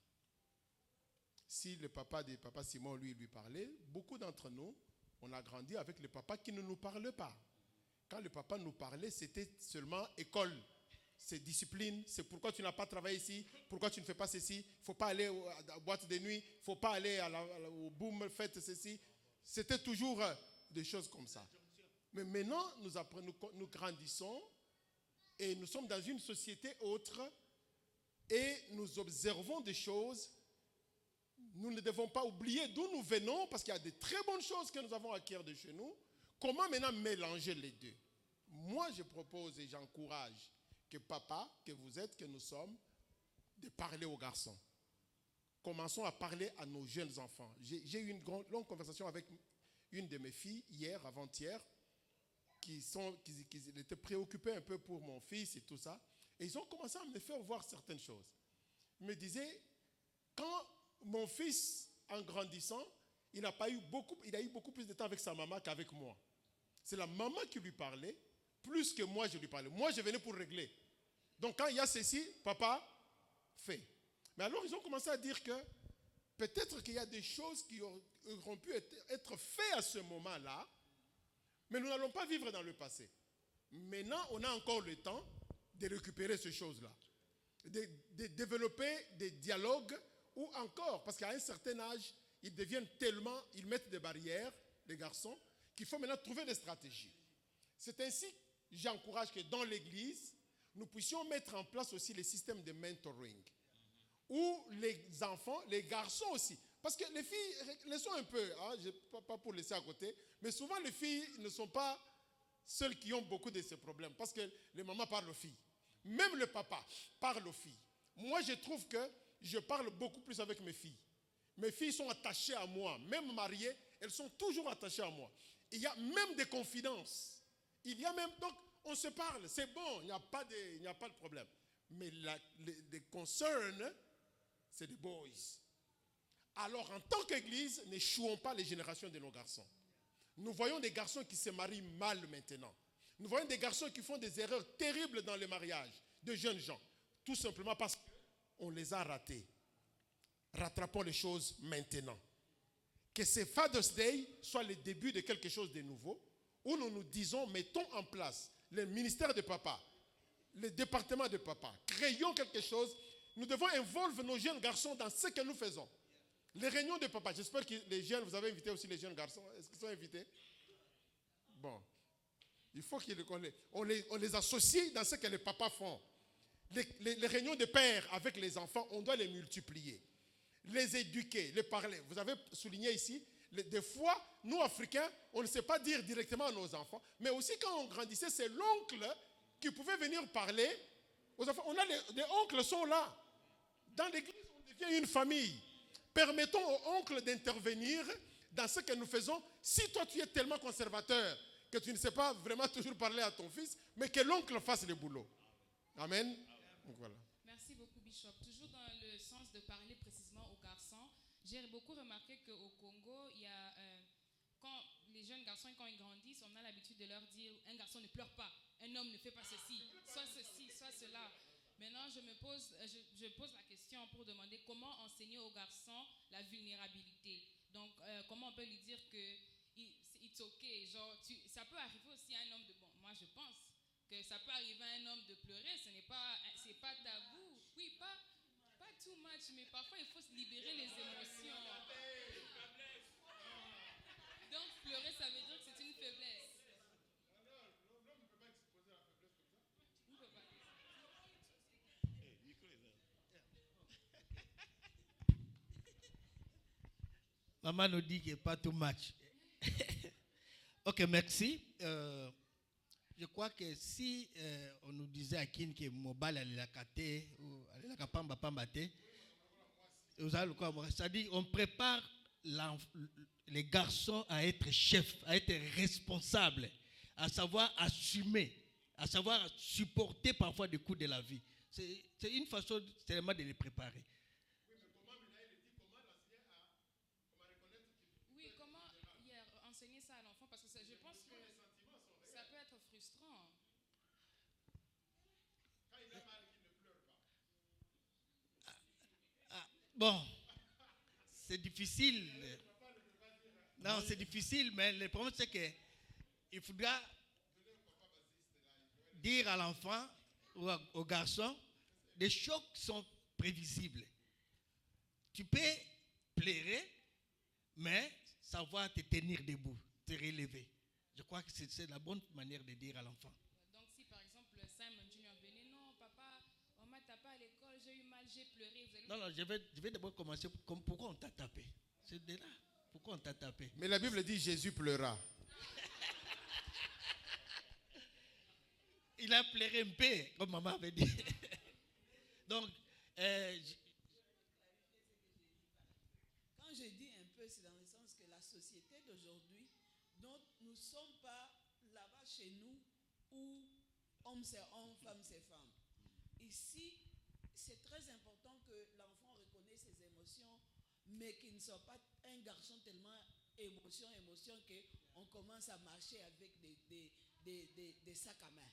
Speaker 1: Si le papa de Papa Simon, lui parlait, beaucoup d'entre nous, on a grandi avec le papa qui ne nous parle pas. Quand le papa nous parlait, c'était seulement école. C'est discipline, c'est pourquoi tu n'as pas travaillé ici, pourquoi tu ne fais pas ceci, il ne faut pas aller à la boîte de nuit, il ne faut pas aller au boom, faites ceci. C'était toujours des choses comme ça. Mais maintenant, nous grandissons et nous sommes dans une société autre et nous observons des choses. Nous ne devons pas oublier d'où nous venons parce qu'il y a de très bonnes choses que nous avons acquises de chez nous. Comment maintenant mélanger les deux? Moi, je propose et j'encourage que papa, que vous êtes, que nous sommes, de parler aux garçons. Commençons à parler à nos jeunes enfants. J'ai eu une longue conversation avec une de mes filles hier, avant-hier, qui étaient préoccupés un peu pour mon fils et tout ça. Et ils ont commencé à me faire voir certaines choses. Ils me disaient, quand mon fils, en grandissant, il a eu beaucoup plus de temps avec sa maman qu'avec moi. C'est la maman qui lui parlait, plus que moi je lui parlais. Moi, je venais pour régler. Donc, quand il y a ceci, papa, fait. Mais alors, ils ont commencé à dire que peut-être qu'il y a des choses qui auront pu être faites à ce moment-là, mais nous n'allons pas vivre dans le passé. Maintenant, on a encore le temps de récupérer ces choses-là, de développer des dialogues, ou encore, parce qu'à un certain âge, ils mettent des barrières, les garçons, qu'il faut maintenant trouver des stratégies. C'est ainsi que j'encourage que dans l'Église, nous puissions mettre en place aussi les systèmes de mentoring, où les enfants, les garçons aussi, parce que les filles, laissons un peu, hein, pas pour laisser à côté, mais souvent les filles ne sont pas seuls qui ont beaucoup de ces problèmes. Parce que les mamans parlent aux filles. Même le papa parle aux filles. Moi, je trouve que je parle beaucoup plus avec mes filles. Mes filles sont attachées à moi. Même mariées, elles sont toujours attachées à moi. Il y a même des confidences. Il y a même... Donc, on se parle. C'est bon, il n'y a pas de problème. Mais les concerns, c'est des boys. Alors, en tant qu'Église, n'échouons pas les générations de nos garçons. Nous voyons des garçons qui se marient mal maintenant. Nous voyons des garçons qui font des erreurs terribles dans le mariage, de jeunes gens. Tout simplement parce qu'on les a ratés. Rattrapons les choses maintenant. Que ce Father's Day soit le début de quelque chose de nouveau, où nous nous disons, mettons en place le ministère de papa, le département de papa, créons quelque chose. Nous devons involver nos jeunes garçons dans ce que nous faisons. Les réunions de papa, j'espère que les jeunes, vous avez invité aussi les jeunes garçons. Est-ce qu'ils sont invités? Bon. Il faut qu'on les associe dans ce que les papas font. Les réunions de pères avec les enfants, on doit les multiplier. Les éduquer, les parler. Vous avez souligné ici, des fois, nous Africains, on ne sait pas dire directement à nos enfants, mais aussi quand on grandissait, c'est l'oncle qui pouvait venir parler aux enfants. On a les oncles sont là. Dans l'église, on devient une famille. Permettons aux oncles d'intervenir dans ce que nous faisons. Si toi, tu es tellement conservateur que tu ne sais pas vraiment toujours parler à ton fils, mais que l'oncle fasse le boulot. Amen. Donc, voilà.
Speaker 2: Merci beaucoup, Bishop. Toujours dans le sens de parler précisément aux garçons, j'ai beaucoup remarqué qu'au Congo, il y a, quand les jeunes garçons, quand ils grandissent, on a l'habitude de leur dire « un garçon ne pleure pas, un homme ne fait pas ceci, soit cela ». Maintenant, je pose la question pour demander comment enseigner aux garçons la vulnérabilité. Donc, comment on peut lui dire que it's okay, genre, ça peut arriver aussi à un homme de... Bon, moi, je pense que ça peut arriver à un homme de pleurer, c'est pas tabou. Oui, pas too much, mais parfois, il faut se libérer les émotions. Donc, pleurer, ça veut dire que c'est une faiblesse.
Speaker 5: Maman nous dit qu'il n'y a pas too much. Ok, merci. Je crois que si on nous disait à Kin que Mobile allait la cater ou allait la pamba pambate, c'est-à-dire on prépare les garçons à être chefs, à être responsables, à savoir assumer, à savoir supporter parfois des coups de la vie. C'est une façon tellement de les préparer.
Speaker 2: Oui, comment enseigner ça à l'enfant? Parce que je pense que ça peut être frustrant.
Speaker 5: Bon, c'est difficile. Non, c'est difficile, mais le problème c'est que il faudra dire à l'enfant ou au garçon des choses qui sont prévisibles. Tu peux pleurer, mais savoir te tenir debout, te relever. Je crois que c'est la bonne manière de dire à l'enfant.
Speaker 2: Donc si par exemple Simon Junior venait, non papa, on m'a tapé à l'école, j'ai eu mal, j'ai pleuré.
Speaker 5: Non, je vais d'abord commencer comme pourquoi on t'a tapé. C'est de là. Pourquoi on t'a tapé?
Speaker 1: Mais la Bible dit Jésus pleura.
Speaker 5: Il a pleuré un peu, comme maman avait dit. Donc,
Speaker 7: quand je dis un peu, c'est dans le sens que la société d'aujourd'hui, nous ne sommes pas là-bas chez nous où homme c'est homme, femme c'est femme. Ici, c'est très important que l'enfant reconnaisse ses émotions, mais qu'il ne soit pas un garçon tellement émotion qu'on commence à marcher avec des sacs à main.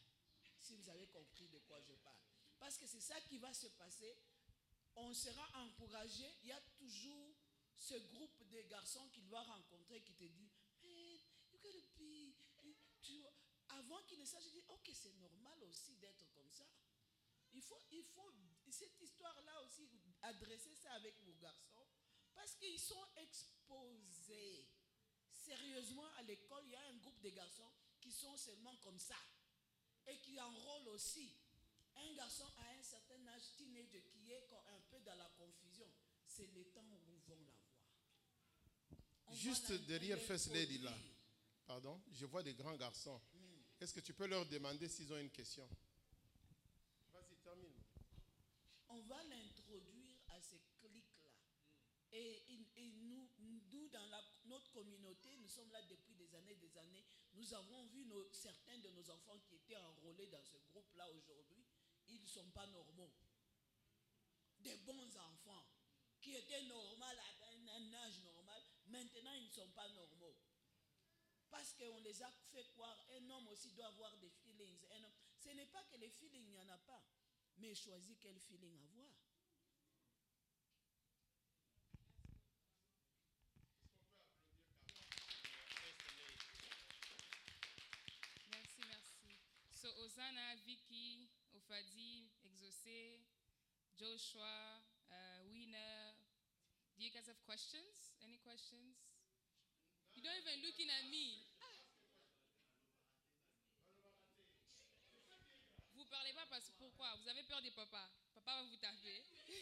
Speaker 7: Si vous avez compris de quoi je parle. Parce que c'est ça qui va se passer. On sera encouragé. Il y a toujours ce groupe de garçons qu'il va rencontrer qui te dit hey, you gotta be. Avant qu'il ne sache, je dis ok, c'est normal aussi d'être comme ça. Il faut cette histoire-là aussi, adresser ça avec vos garçons. Parce qu'ils sont exposés. Sérieusement, à l'école, il y a un groupe de garçons qui sont seulement comme ça. Et qui enrôlent aussi. Un garçon à un certain âge, teenager, qui est un peu dans la confusion. C'est le temps où nous vont la voir.
Speaker 1: Juste derrière First Lady là. Pardon, je vois des grands garçons. Est-ce que tu peux leur demander s'ils ont une question? Vas-y, termine.
Speaker 7: On va l'introduire à ces clics-là. Et nous dans notre communauté, nous sommes là depuis des années. Nous avons vu certains de nos enfants qui étaient enrôlés dans ce groupe-là aujourd'hui. Ils ne sont pas normaux. Des bons enfants qui étaient normaux à un âge normal, maintenant ils ne sont pas normaux. Parce qu'on les a fait croire, un homme aussi doit avoir des feelings. Ce n'est pas que les feelings, il n'y en a pas. Mais choisis quel feeling avoir.
Speaker 2: Merci. So, Hosanna, Vicky, Ofadi, Exaucé, Joshua, Wiener. Do you guys have questions? Any questions? You don't even looking at me. Vous parlez pas parce que pourquoi? Vous avez peur des papas. Papa va vous taper. No,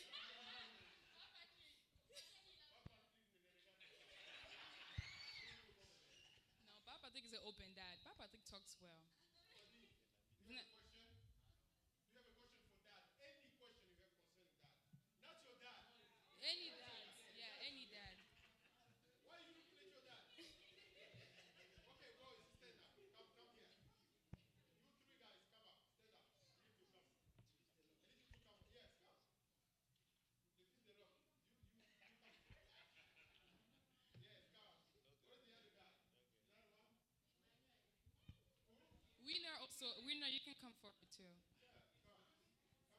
Speaker 2: Papa Patrick is an open dad. Papa Patrick talks well.
Speaker 1: You have a question? You have a question for dad? Any question you have concerning dad? Not your dad.
Speaker 2: Any dad. Yeah, any dad.
Speaker 1: Why are you looking at your dad? Okay, boys, stand up. Come here. You three guys, come up. Stand up. You need to come. I need you to come. Yes, come. Defeat the rock. You come. Yes, come. Where's the other guy? Another one?
Speaker 2: Winner also. Winner, you can come forward too.
Speaker 1: Yeah, come. Come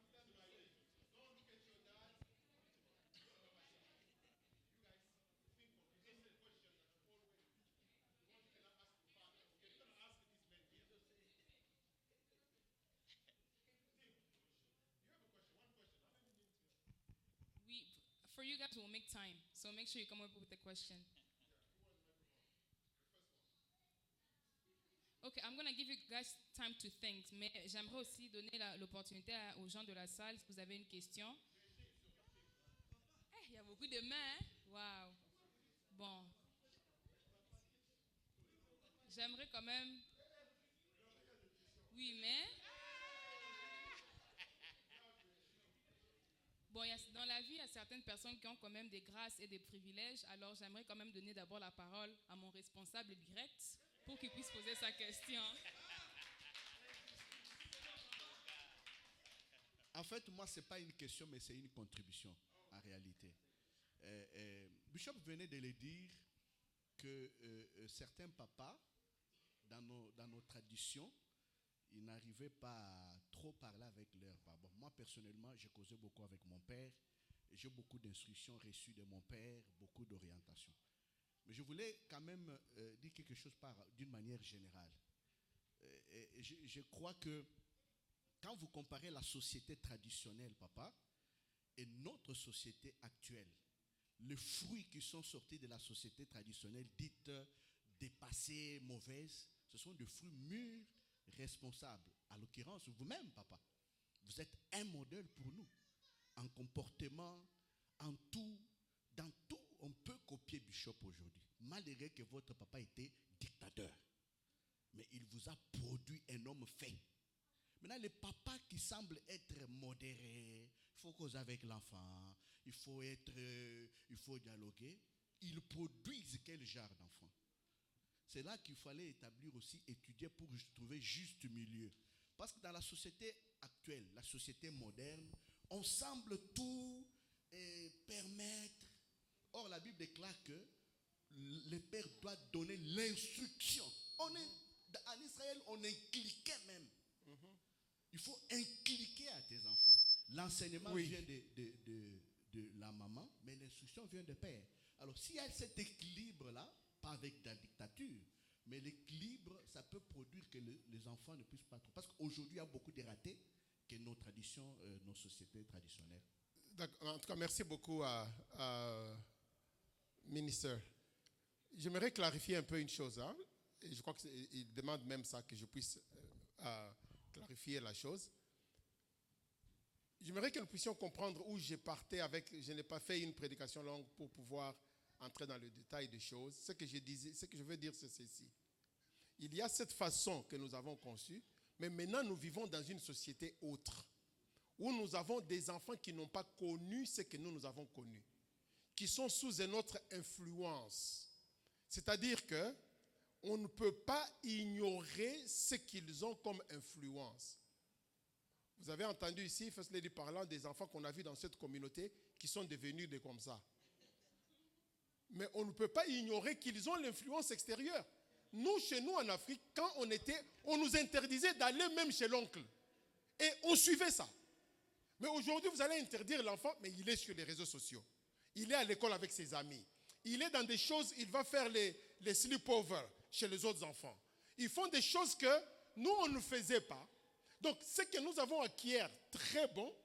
Speaker 1: stand by me. Don't look at your dad. You guys think of it. Answer the question that you always do. The one you cannot ask your father. Okay, you're going to ask this man here. Think. You have a question. One question. How many minutes?
Speaker 2: For you guys, we'll make time. So make sure you come up with a question. Okay, I'm going to give you guys time to think. Mais j'aimerais aussi donner l'opportunité aux gens de la salle, si vous avez une question. Il y a beaucoup de mains. Hein? Wow. Bon. J'aimerais quand même... Oui, mais... Bon, dans la vie, il y a certaines personnes qui ont quand même des grâces et des privilèges. Alors, j'aimerais quand même donner d'abord la parole à mon responsable direct pour qu'il puisse poser sa question.
Speaker 8: En fait, moi, ce n'est pas une question, mais c'est une contribution, en réalité. Bishop venait de le dire que certains papas, dans nos traditions, ils n'arrivaient pas à trop parler avec leur papa. Moi, personnellement, j'ai causé beaucoup avec mon père. J'ai beaucoup d'instructions reçues de mon père, beaucoup d'orientation. Mais je voulais quand même dire quelque chose d'une manière générale. Je crois que quand vous comparez la société traditionnelle, papa, et notre société actuelle, les fruits qui sont sortis de la société traditionnelle dite dépassée, mauvaise, ce sont des fruits mûrs, responsables. À l'occurrence, vous-même, papa, vous êtes un modèle pour nous. En comportement, en tout, dans tout, on peut copier Bishop aujourd'hui. Malgré que votre papa était dictateur. Mais il vous a produit un homme fait. Maintenant, les papas qui semblent être modérés, il faut causer avec l'enfant, il faut dialoguer, ils produisent quel genre d'enfant? C'est là qu'il fallait établir aussi, étudier pour trouver juste milieu. Parce que dans la société actuelle, la société moderne, on semble tout permettre. Or, la Bible déclare que le père doit donner l'instruction. En Israël, on inculquait même. Il faut inculquer à tes enfants. L'enseignement vient de la maman, mais l'instruction vient de père. Alors, s'il y a cet équilibre-là, pas avec la dictature, mais l'équilibre, ça peut produire que les enfants ne puissent pas trop. Parce qu'aujourd'hui, il y a beaucoup de ratés que nos traditions, nos sociétés traditionnelles.
Speaker 1: En tout cas, merci beaucoup à ministre. J'aimerais clarifier un peu une chose. Hein? Et je crois qu'il demande même ça, que je puisse clarifier la chose. J'aimerais que nous puissions comprendre où je partais avec. Je n'ai pas fait une prédication longue pour pouvoir entrer dans le détail des choses. Ce que je veux dire, c'est ceci. Il y a cette façon que nous avons conçue, mais maintenant nous vivons dans une société autre, où nous avons des enfants qui n'ont pas connu ce que nous avons connu, qui sont sous une autre influence. C'est-à-dire que on ne peut pas ignorer ce qu'ils ont comme influence. Vous avez entendu ici, First Lady parlant des enfants qu'on a vus dans cette communauté qui sont devenus des comme ça. Mais on ne peut pas ignorer qu'ils ont l'influence extérieure. Nous, chez nous en Afrique, quand on nous interdisait d'aller même chez l'oncle. Et on suivait ça. Mais aujourd'hui, vous allez interdire l'enfant, mais il est sur les réseaux sociaux. Il est à l'école avec ses amis. Il est dans des choses, il va faire les sleepovers chez les autres enfants. Ils font des choses que nous, on ne faisait pas. Donc, ce que nous avons acquis, très bon.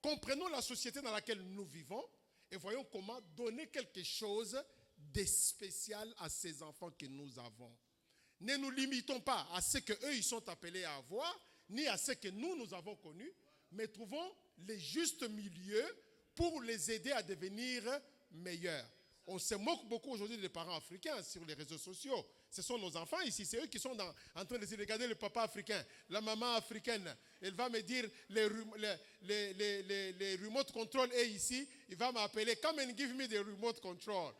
Speaker 1: Comprenons la société dans laquelle nous vivons et voyons comment donner quelque chose de spécial à ces enfants que nous avons. Ne nous limitons pas à ce qu'eux, ils sont appelés à avoir, ni à ce que nous avons connu, mais trouvons les justes milieux pour les aider à devenir meilleurs. On se moque beaucoup aujourd'hui des parents africains sur les réseaux sociaux. Ce sont nos enfants ici, c'est eux qui sont en train de dire, regardez le papa africain, la maman africaine. Elle va me dire, les remote control est ici, il va m'appeler, come and give me the remote control.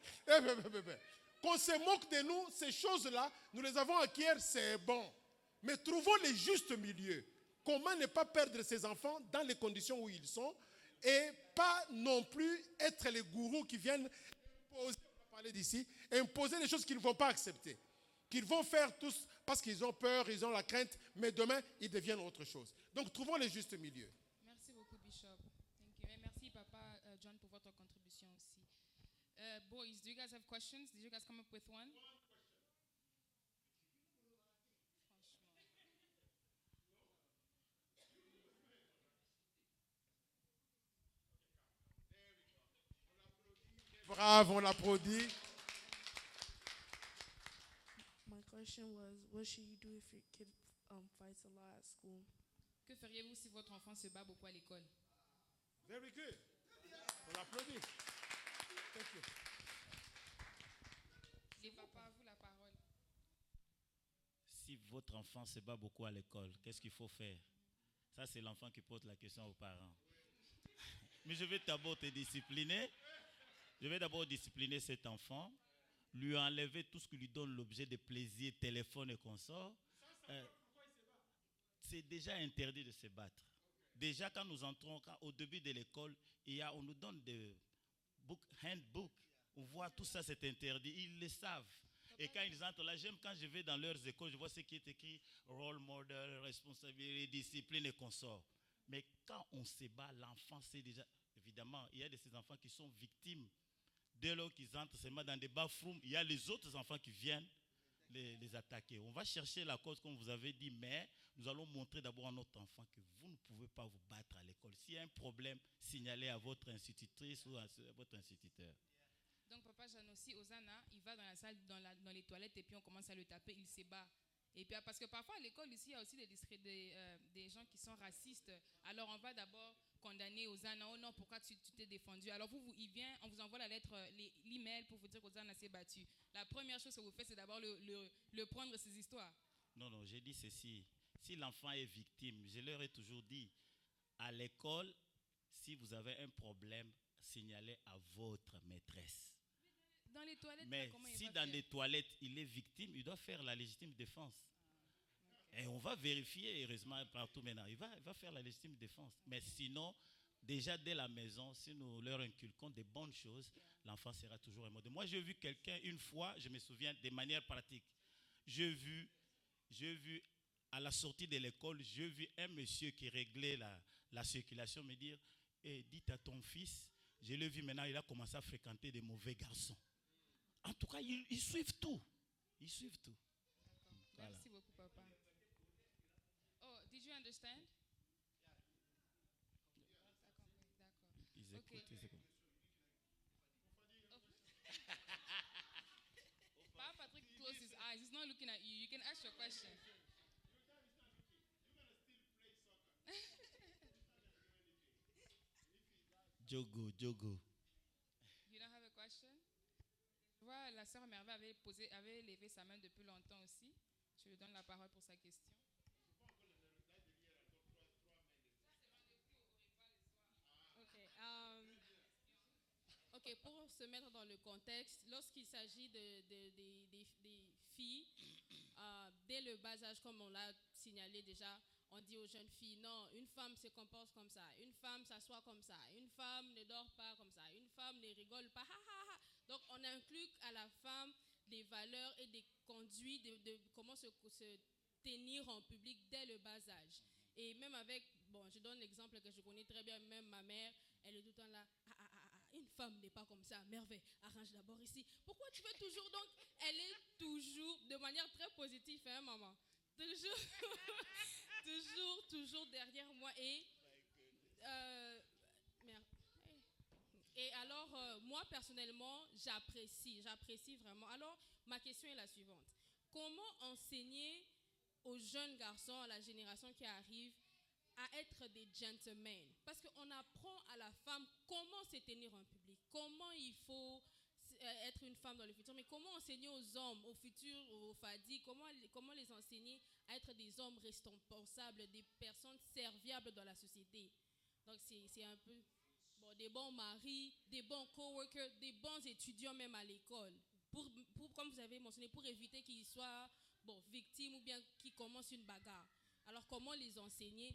Speaker 1: Qu'on se moque de nous, ces choses-là, nous les avons acquises, c'est bon. Mais trouvons les justes milieux. Comment ne pas perdre ses enfants dans les conditions où ils sont et pas non plus être les gourous qui viennent imposer, on va parler d'ici, imposer des choses qu'ils ne vont pas accepter. Qu'ils vont faire tous parce qu'ils ont peur, ils ont la crainte, mais demain, ils deviennent autre chose. Donc, trouvons les justes milieux.
Speaker 2: Merci beaucoup, Bishop. Thank you. Et merci, Papa John, pour votre contribution aussi. Boys, do you guys have questions? Did you guys come up with one?
Speaker 1: Bravo, on l'applaudit.
Speaker 9: My question was, what should you do if your kid fights a lot at school?
Speaker 2: Que feriez-vous si votre enfant se bat beaucoup à l'école?
Speaker 1: Very good. On l'applaudit. Thank you.
Speaker 2: Les papas, à vous la parole.
Speaker 3: Si votre enfant se bat beaucoup à l'école, qu'est-ce qu'il faut faire? Ça, c'est l'enfant qui pose la question aux parents. Mais je vais d'abord te discipliner. Je vais d'abord discipliner cet enfant, lui enlever tout ce qui lui donne l'objet de plaisir, téléphone et consort. C'est déjà interdit de se battre. Déjà, quand nous entrons au début de l'école, on nous donne des handbooks. On voit tout ça, c'est interdit. Ils le savent. Et quand ils entrent là, j'aime quand je vais dans leurs écoles, je vois ce qui est écrit role model, responsabilité, discipline et consort. Mais quand on se bat, l'enfant, c'est déjà. Évidemment, il y a de ces enfants qui sont victimes. Dès lors qu'ils entrent seulement dans des bafrooms, il y a les autres enfants qui viennent les attaquer. On va chercher la cause, comme vous avez dit, mais nous allons montrer d'abord à notre enfant que vous ne pouvez pas vous battre à l'école. S'il y a un problème, signalez à votre institutrice ou à votre instituteur.
Speaker 2: Donc, Papa Jeanne aussi, Osana, il va dans la salle, dans les toilettes et puis on commence à le taper, il se bat. Et puis, parce que parfois à l'école, ici, il y a aussi des gens qui sont racistes. Alors, on va d'abord condamner Osana. Oh non, pourquoi tu t'es défendu? Alors, il vient, on vous envoie la lettre, l'email pour vous dire qu'Osana s'est battu. La première chose que vous faites, c'est d'abord le prendre ces histoires.
Speaker 3: Non, j'ai dit ceci. Si l'enfant est victime, je leur ai toujours dit, à l'école, si vous avez un problème, signalez à votre maîtresse.
Speaker 2: Dans les toilettes,
Speaker 3: mais
Speaker 2: comment
Speaker 3: si
Speaker 2: il va
Speaker 3: dans
Speaker 2: faire?
Speaker 3: les toilettes, il est victime, il doit faire la légitime défense. Et on va vérifier, heureusement, partout maintenant. Il va faire la légitime défense. Mais sinon, déjà dès la maison, si nous leur inculquons des bonnes choses, l'enfant sera toujours un modèle. Moi, j'ai vu quelqu'un, une fois, je me souviens, de manière pratique. J'ai vu à la sortie de l'école, j'ai vu un monsieur qui réglait la circulation me dire, dites à ton fils, je l'ai vu maintenant, il a commencé à fréquenter des mauvais garçons. En tout cas, ils suivent tout. Ils suivent tout.
Speaker 2: Voilà. Merci beaucoup, papa. Oh, did you understand?
Speaker 3: Ils écoutent, ils écoutent.
Speaker 2: Papa Patrick closed his eyes. He's not looking at you. You can ask your question.
Speaker 3: Jogo.
Speaker 2: You don't have a question? Je vois la sœur Merveille avait levé sa main depuis longtemps aussi. Je lui donne la parole pour sa question.
Speaker 10: Ok. Ok, pour se mettre dans le contexte, lorsqu'il s'agit des filles, dès le bas âge, comme on l'a signalé déjà, on dit aux jeunes filles, non, une femme se comporte comme ça, une femme s'assoit comme ça, une femme ne dort pas comme ça, une femme ne rigole pas, ha, ha, ha. Donc on inclut à la femme des valeurs et des conduits de comment se tenir en public dès le bas âge. Et même avec, bon, je donne l'exemple que je connais très bien, même ma mère, elle est tout le temps là, une femme n'est pas comme ça, merveille, arrange d'abord ici. Pourquoi tu veux toujours, donc, elle est toujours, de manière très positive, hein, maman, toujours derrière moi. Et, merde. Et alors, moi, personnellement, j'apprécie vraiment. Alors, ma question est la suivante. Comment enseigner aux jeunes garçons, à la génération qui arrive, à être des gentlemen? Parce qu'on apprend à la femme comment se tenir en public, comment il faut être une femme dans le futur, mais comment enseigner aux hommes, au futur, aux fadis, comment les enseigner à être des hommes responsables, des personnes serviables dans la société. Donc c'est un peu bon, des bons maris, des bons coworkers, des bons étudiants même à l'école, pour, comme vous avez mentionné, pour éviter qu'ils soient victimes ou bien qu'ils commencent une bagarre. Alors comment les enseigner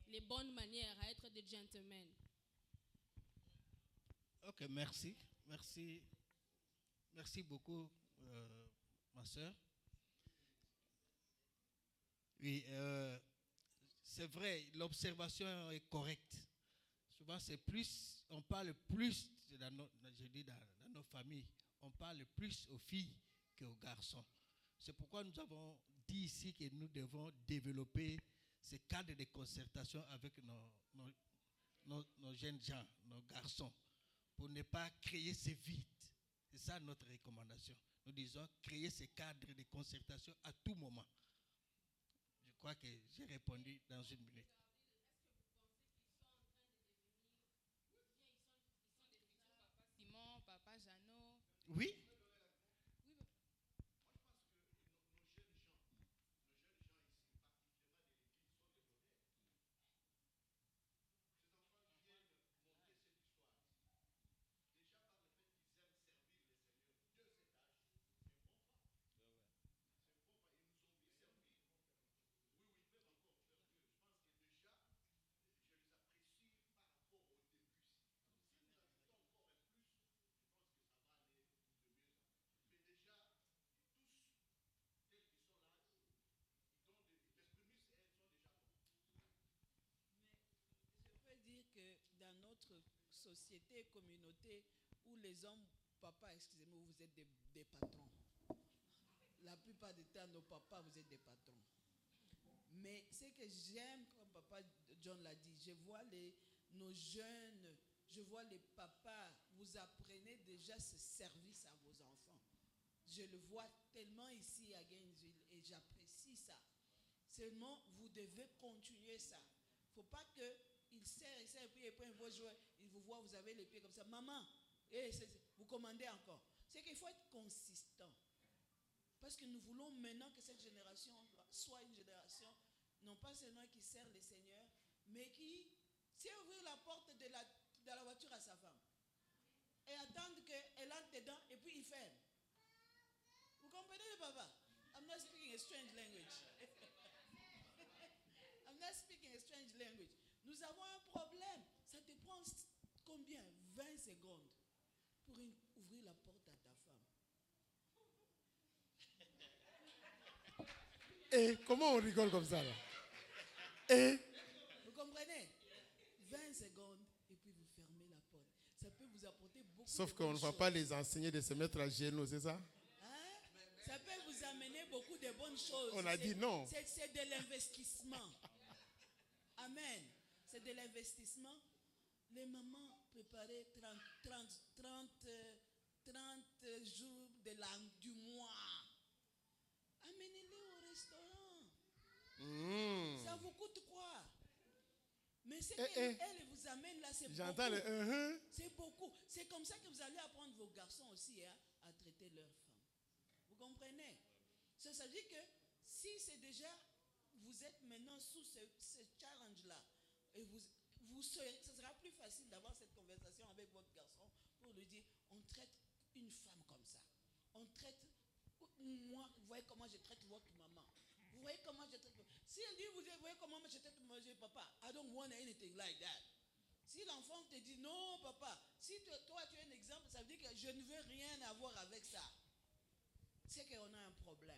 Speaker 10: les bonnes manières, à être des gentlemen?
Speaker 5: Ok, merci beaucoup, ma soeur. Oui, c'est vrai, l'observation est correcte. Souvent, c'est plus, on parle plus, dans nos familles, on parle plus aux filles qu'aux garçons. C'est pourquoi nous avons dit ici que nous devons développer ces cadres de concertation avec nos jeunes gens, nos garçons, pour ne pas créer ces vides. C'est ça notre recommandation. Nous disons créer ces cadres de concertation à tout moment. Je crois que j'ai répondu dans une minute.
Speaker 2: Simon, papa Jeannot.
Speaker 5: Oui.
Speaker 7: Dire que dans notre société, communauté, où les hommes, papa, excusez-moi, vous êtes des patrons. La plupart du temps, nos papas, vous êtes des patrons. Mais ce que j'aime, comme papa John l'a dit, je vois nos jeunes, je vois les papas, vous apprenez déjà ce service à vos enfants. Je le vois tellement ici à Gainesville et j'apprécie ça. Seulement, vous devez continuer ça. Il ne faut pas qu'il serre, et puis il vous voit, vous avez les pieds comme ça. Maman, vous commandez encore. C'est qu'il faut être consistant. Parce que nous voulons maintenant que cette génération soit une génération, non pas seulement qui sert le Seigneur, mais qui sait ouvrir la porte de la voiture à sa femme. Et attendre qu'elle entre dedans et puis il ferme. Vous comprenez, papa? I'm not speaking a strange language. I'm not speaking a strange language. Nous avons un problème. Ça te prend combien? 20 secondes pour ouvrir la porte à ta femme.
Speaker 1: Et comment on rigole comme ça là? Et
Speaker 7: vous comprenez? 20 secondes et puis vous fermez la porte. Ça peut vous apporter beaucoup
Speaker 1: sauf
Speaker 7: de
Speaker 1: qu'on ne
Speaker 7: choses.
Speaker 1: va pas les enseigner de se mettre à genoux, c'est ça?
Speaker 7: Hein? Ça peut vous amener beaucoup de bonnes choses.
Speaker 1: On a dit non.
Speaker 7: C'est de l'investissement. Amen. C'est de l'investissement. Les mamans préparaient 30 jours du mois. Amenez-les au restaurant. Ça vous coûte quoi? Mais ce qu'elle vous amène là, c'est beaucoup. C'est beaucoup. C'est comme ça que vous allez apprendre vos garçons aussi à traiter leurs femmes. Vous comprenez? Ça veut dire que si c'est déjà, vous êtes maintenant sous ce challenge-là, et ce sera plus facile d'avoir cette conversation avec votre garçon pour lui dire, on traite une femme comme ça. On traite, moi, vous voyez comment je traite votre maman. Vous voyez comment je traite. Si elle dit, vous voyez comment je traite mon papa, I don't want anything like that. Si l'enfant te dit, non papa, si toi tu es un exemple, ça veut dire que je ne veux rien avoir avec ça. C'est qu'on a un problème.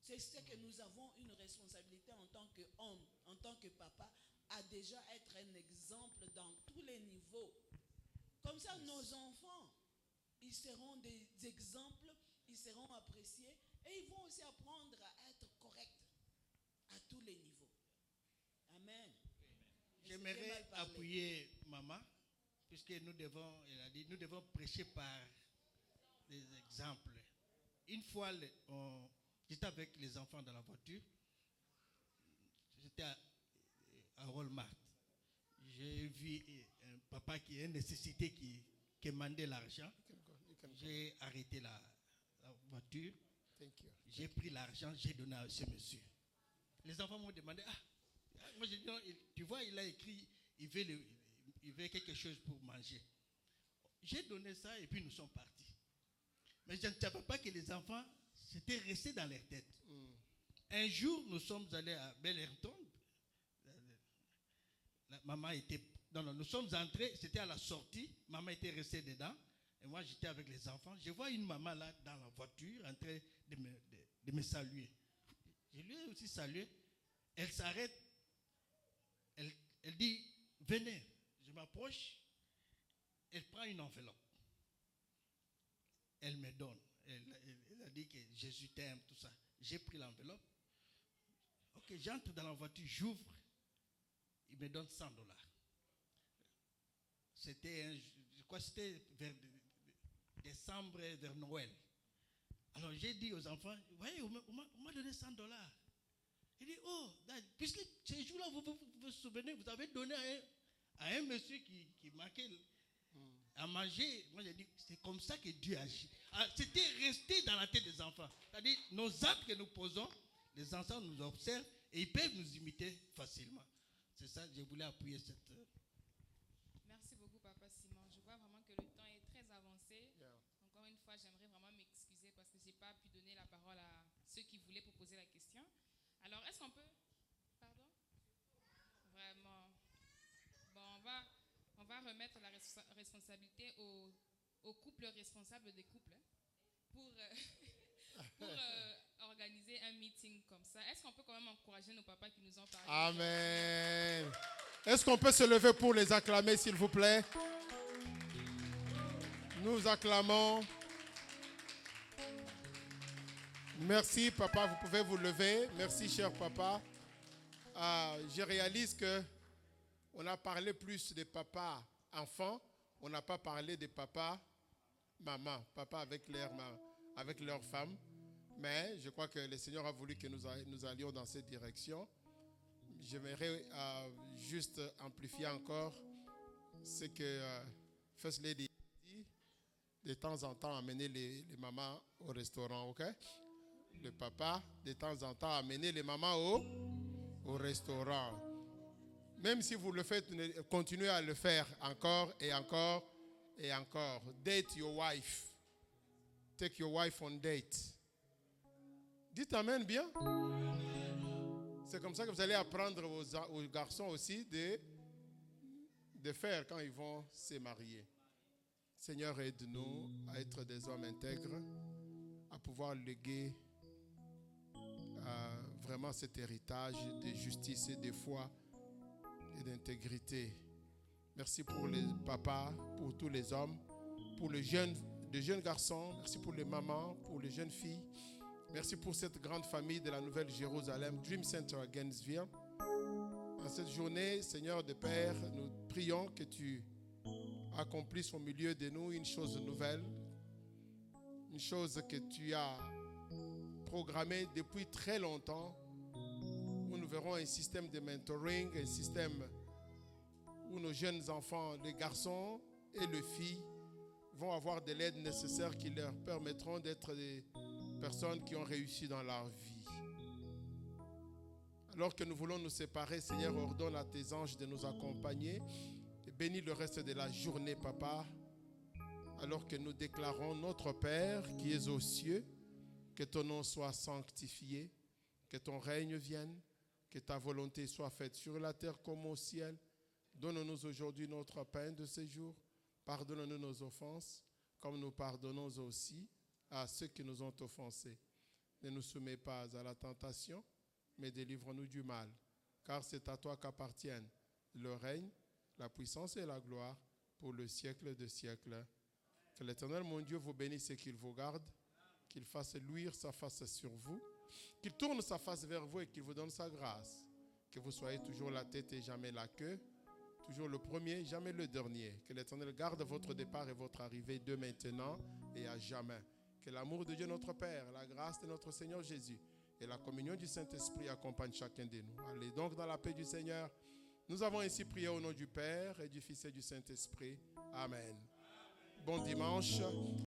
Speaker 7: C'est que nous avons une responsabilité en tant qu'homme, en tant que papa, à déjà être un exemple dans tous les niveaux. Comme ça, nos enfants, ils seront des exemples, ils seront appréciés et ils vont aussi apprendre à être corrects à tous les niveaux. Amen.
Speaker 5: J'aimerais appuyer maman, puisque nous devons, elle a dit, nous devons prêcher par des exemples. Une fois, j'étais avec les enfants dans la voiture, j'étais à Walmart. J'ai vu un papa qui a une nécessité qui demandait l'argent. J'ai arrêté la voiture. J'ai pris l'argent, j'ai donné à ce monsieur. Les enfants m'ont demandé, moi j'ai dit non, tu vois, il a écrit, il veut quelque chose pour manger. J'ai donné ça et puis nous sommes partis. Mais je ne savais pas que les enfants, c'était resté dans leur tête. Un jour, nous sommes allés à Bel-Ayrton. Maman était... Non, nous sommes entrés, c'était à la sortie. Maman était restée dedans. Et moi, j'étais avec les enfants. Je vois une maman là, dans la voiture, en train de me saluer. Je lui ai aussi salué. Elle s'arrête. Elle dit, venez. Je m'approche. Elle prend une enveloppe. Elle me donne. Elle a dit que Jésus t'aime, tout ça. J'ai pris l'enveloppe. Ok, j'entre dans la voiture, j'ouvre. Il me donne $100. C'était, je crois que c'était vers décembre, vers Noël. Alors j'ai dit aux enfants, voyez, on m'a donné $100. Il dit, oh, puisque ces jours-là, vous vous souvenez, vous avez donné à un monsieur qui manquait à manger. Moi j'ai dit, c'est comme ça que Dieu agit. C'était resté dans la tête des enfants. C'est-à-dire, nos actes que nous posons, les enfants nous observent et ils peuvent nous imiter facilement. C'est ça, je voulais appuyer cette...
Speaker 2: Merci beaucoup, Papa Simon. Je vois vraiment que le temps est très avancé. Encore une fois, j'aimerais vraiment m'excuser parce que je n'ai pas pu donner la parole à ceux qui voulaient pour poser la question. Alors, est-ce qu'on peut... Pardon? Vraiment. Bon, on va remettre la responsabilité aux couples responsables des couples pour organiser un meeting comme ça. Est-ce qu'on peut quand même encourager nos papas qui nous ont parlé?
Speaker 1: Amen. Est-ce qu'on peut se lever pour les acclamer, s'il vous plaît? Nous acclamons. Merci, papa. Vous pouvez vous lever. Merci, cher papa. Je réalise que on a parlé plus des papas enfants. On n'a pas parlé des papas mamans. Papa avec leurs femmes. Mais je crois que le Seigneur a voulu que nous allions dans cette direction. J'aimerais juste amplifier encore ce que First Lady dit. De temps en temps, amener les mamans au restaurant, ok? Le papa, de temps en temps, amener les mamans au restaurant. Même si vous le faites, continuez à le faire encore et encore et encore. Date your wife. Take your wife on date. Dites amen bien. C'est comme ça que vous allez apprendre aux garçons aussi de faire quand ils vont se marier. Seigneur, aide-nous à être des hommes intègres, à pouvoir léguer vraiment cet héritage de justice et de foi et d'intégrité. Merci pour les papas, pour tous les hommes, pour les jeunes garçons. Merci pour les mamans, pour les jeunes filles. Merci pour cette grande famille de la Nouvelle Jérusalem, Dream Center à Gainesville. En cette journée, Seigneur de Père, nous prions que tu accomplisses au milieu de nous une chose nouvelle, une chose que tu as programmée depuis très longtemps, où nous verrons un système de mentoring, un système où nos jeunes enfants, les garçons et les filles, vont avoir de l'aide nécessaire qui leur permettront d'être personnes qui ont réussi dans leur vie. Alors que nous voulons nous séparer, Seigneur, ordonne à tes anges de nous accompagner et bénis le reste de la journée, Papa, alors que nous déclarons notre Père qui est aux cieux, que ton nom soit sanctifié, que ton règne vienne, que ta volonté soit faite sur la terre comme au ciel. Donne-nous aujourd'hui notre pain de ce jour. Pardonne-nous nos offenses, comme nous pardonnons aussi à ceux qui nous ont offensés. Ne nous soumets pas à la tentation, mais délivre-nous du mal, car c'est à toi qu'appartiennent le règne, la puissance et la gloire pour le siècle des siècles. Que l'Éternel, mon Dieu, vous bénisse et qu'il vous garde, qu'il fasse luire sa face sur vous, qu'il tourne sa face vers vous et qu'il vous donne sa grâce. Que vous soyez toujours la tête et jamais la queue, toujours le premier, jamais le dernier. Que l'Éternel garde votre départ et votre arrivée de maintenant et à jamais. Que l'amour de Dieu notre Père, la grâce de notre Seigneur Jésus et la communion du Saint-Esprit accompagnent chacun de nous. Allez donc dans la paix du Seigneur. Nous avons ainsi prié au nom du Père et du Fils et du Saint-Esprit. Amen. Bon dimanche.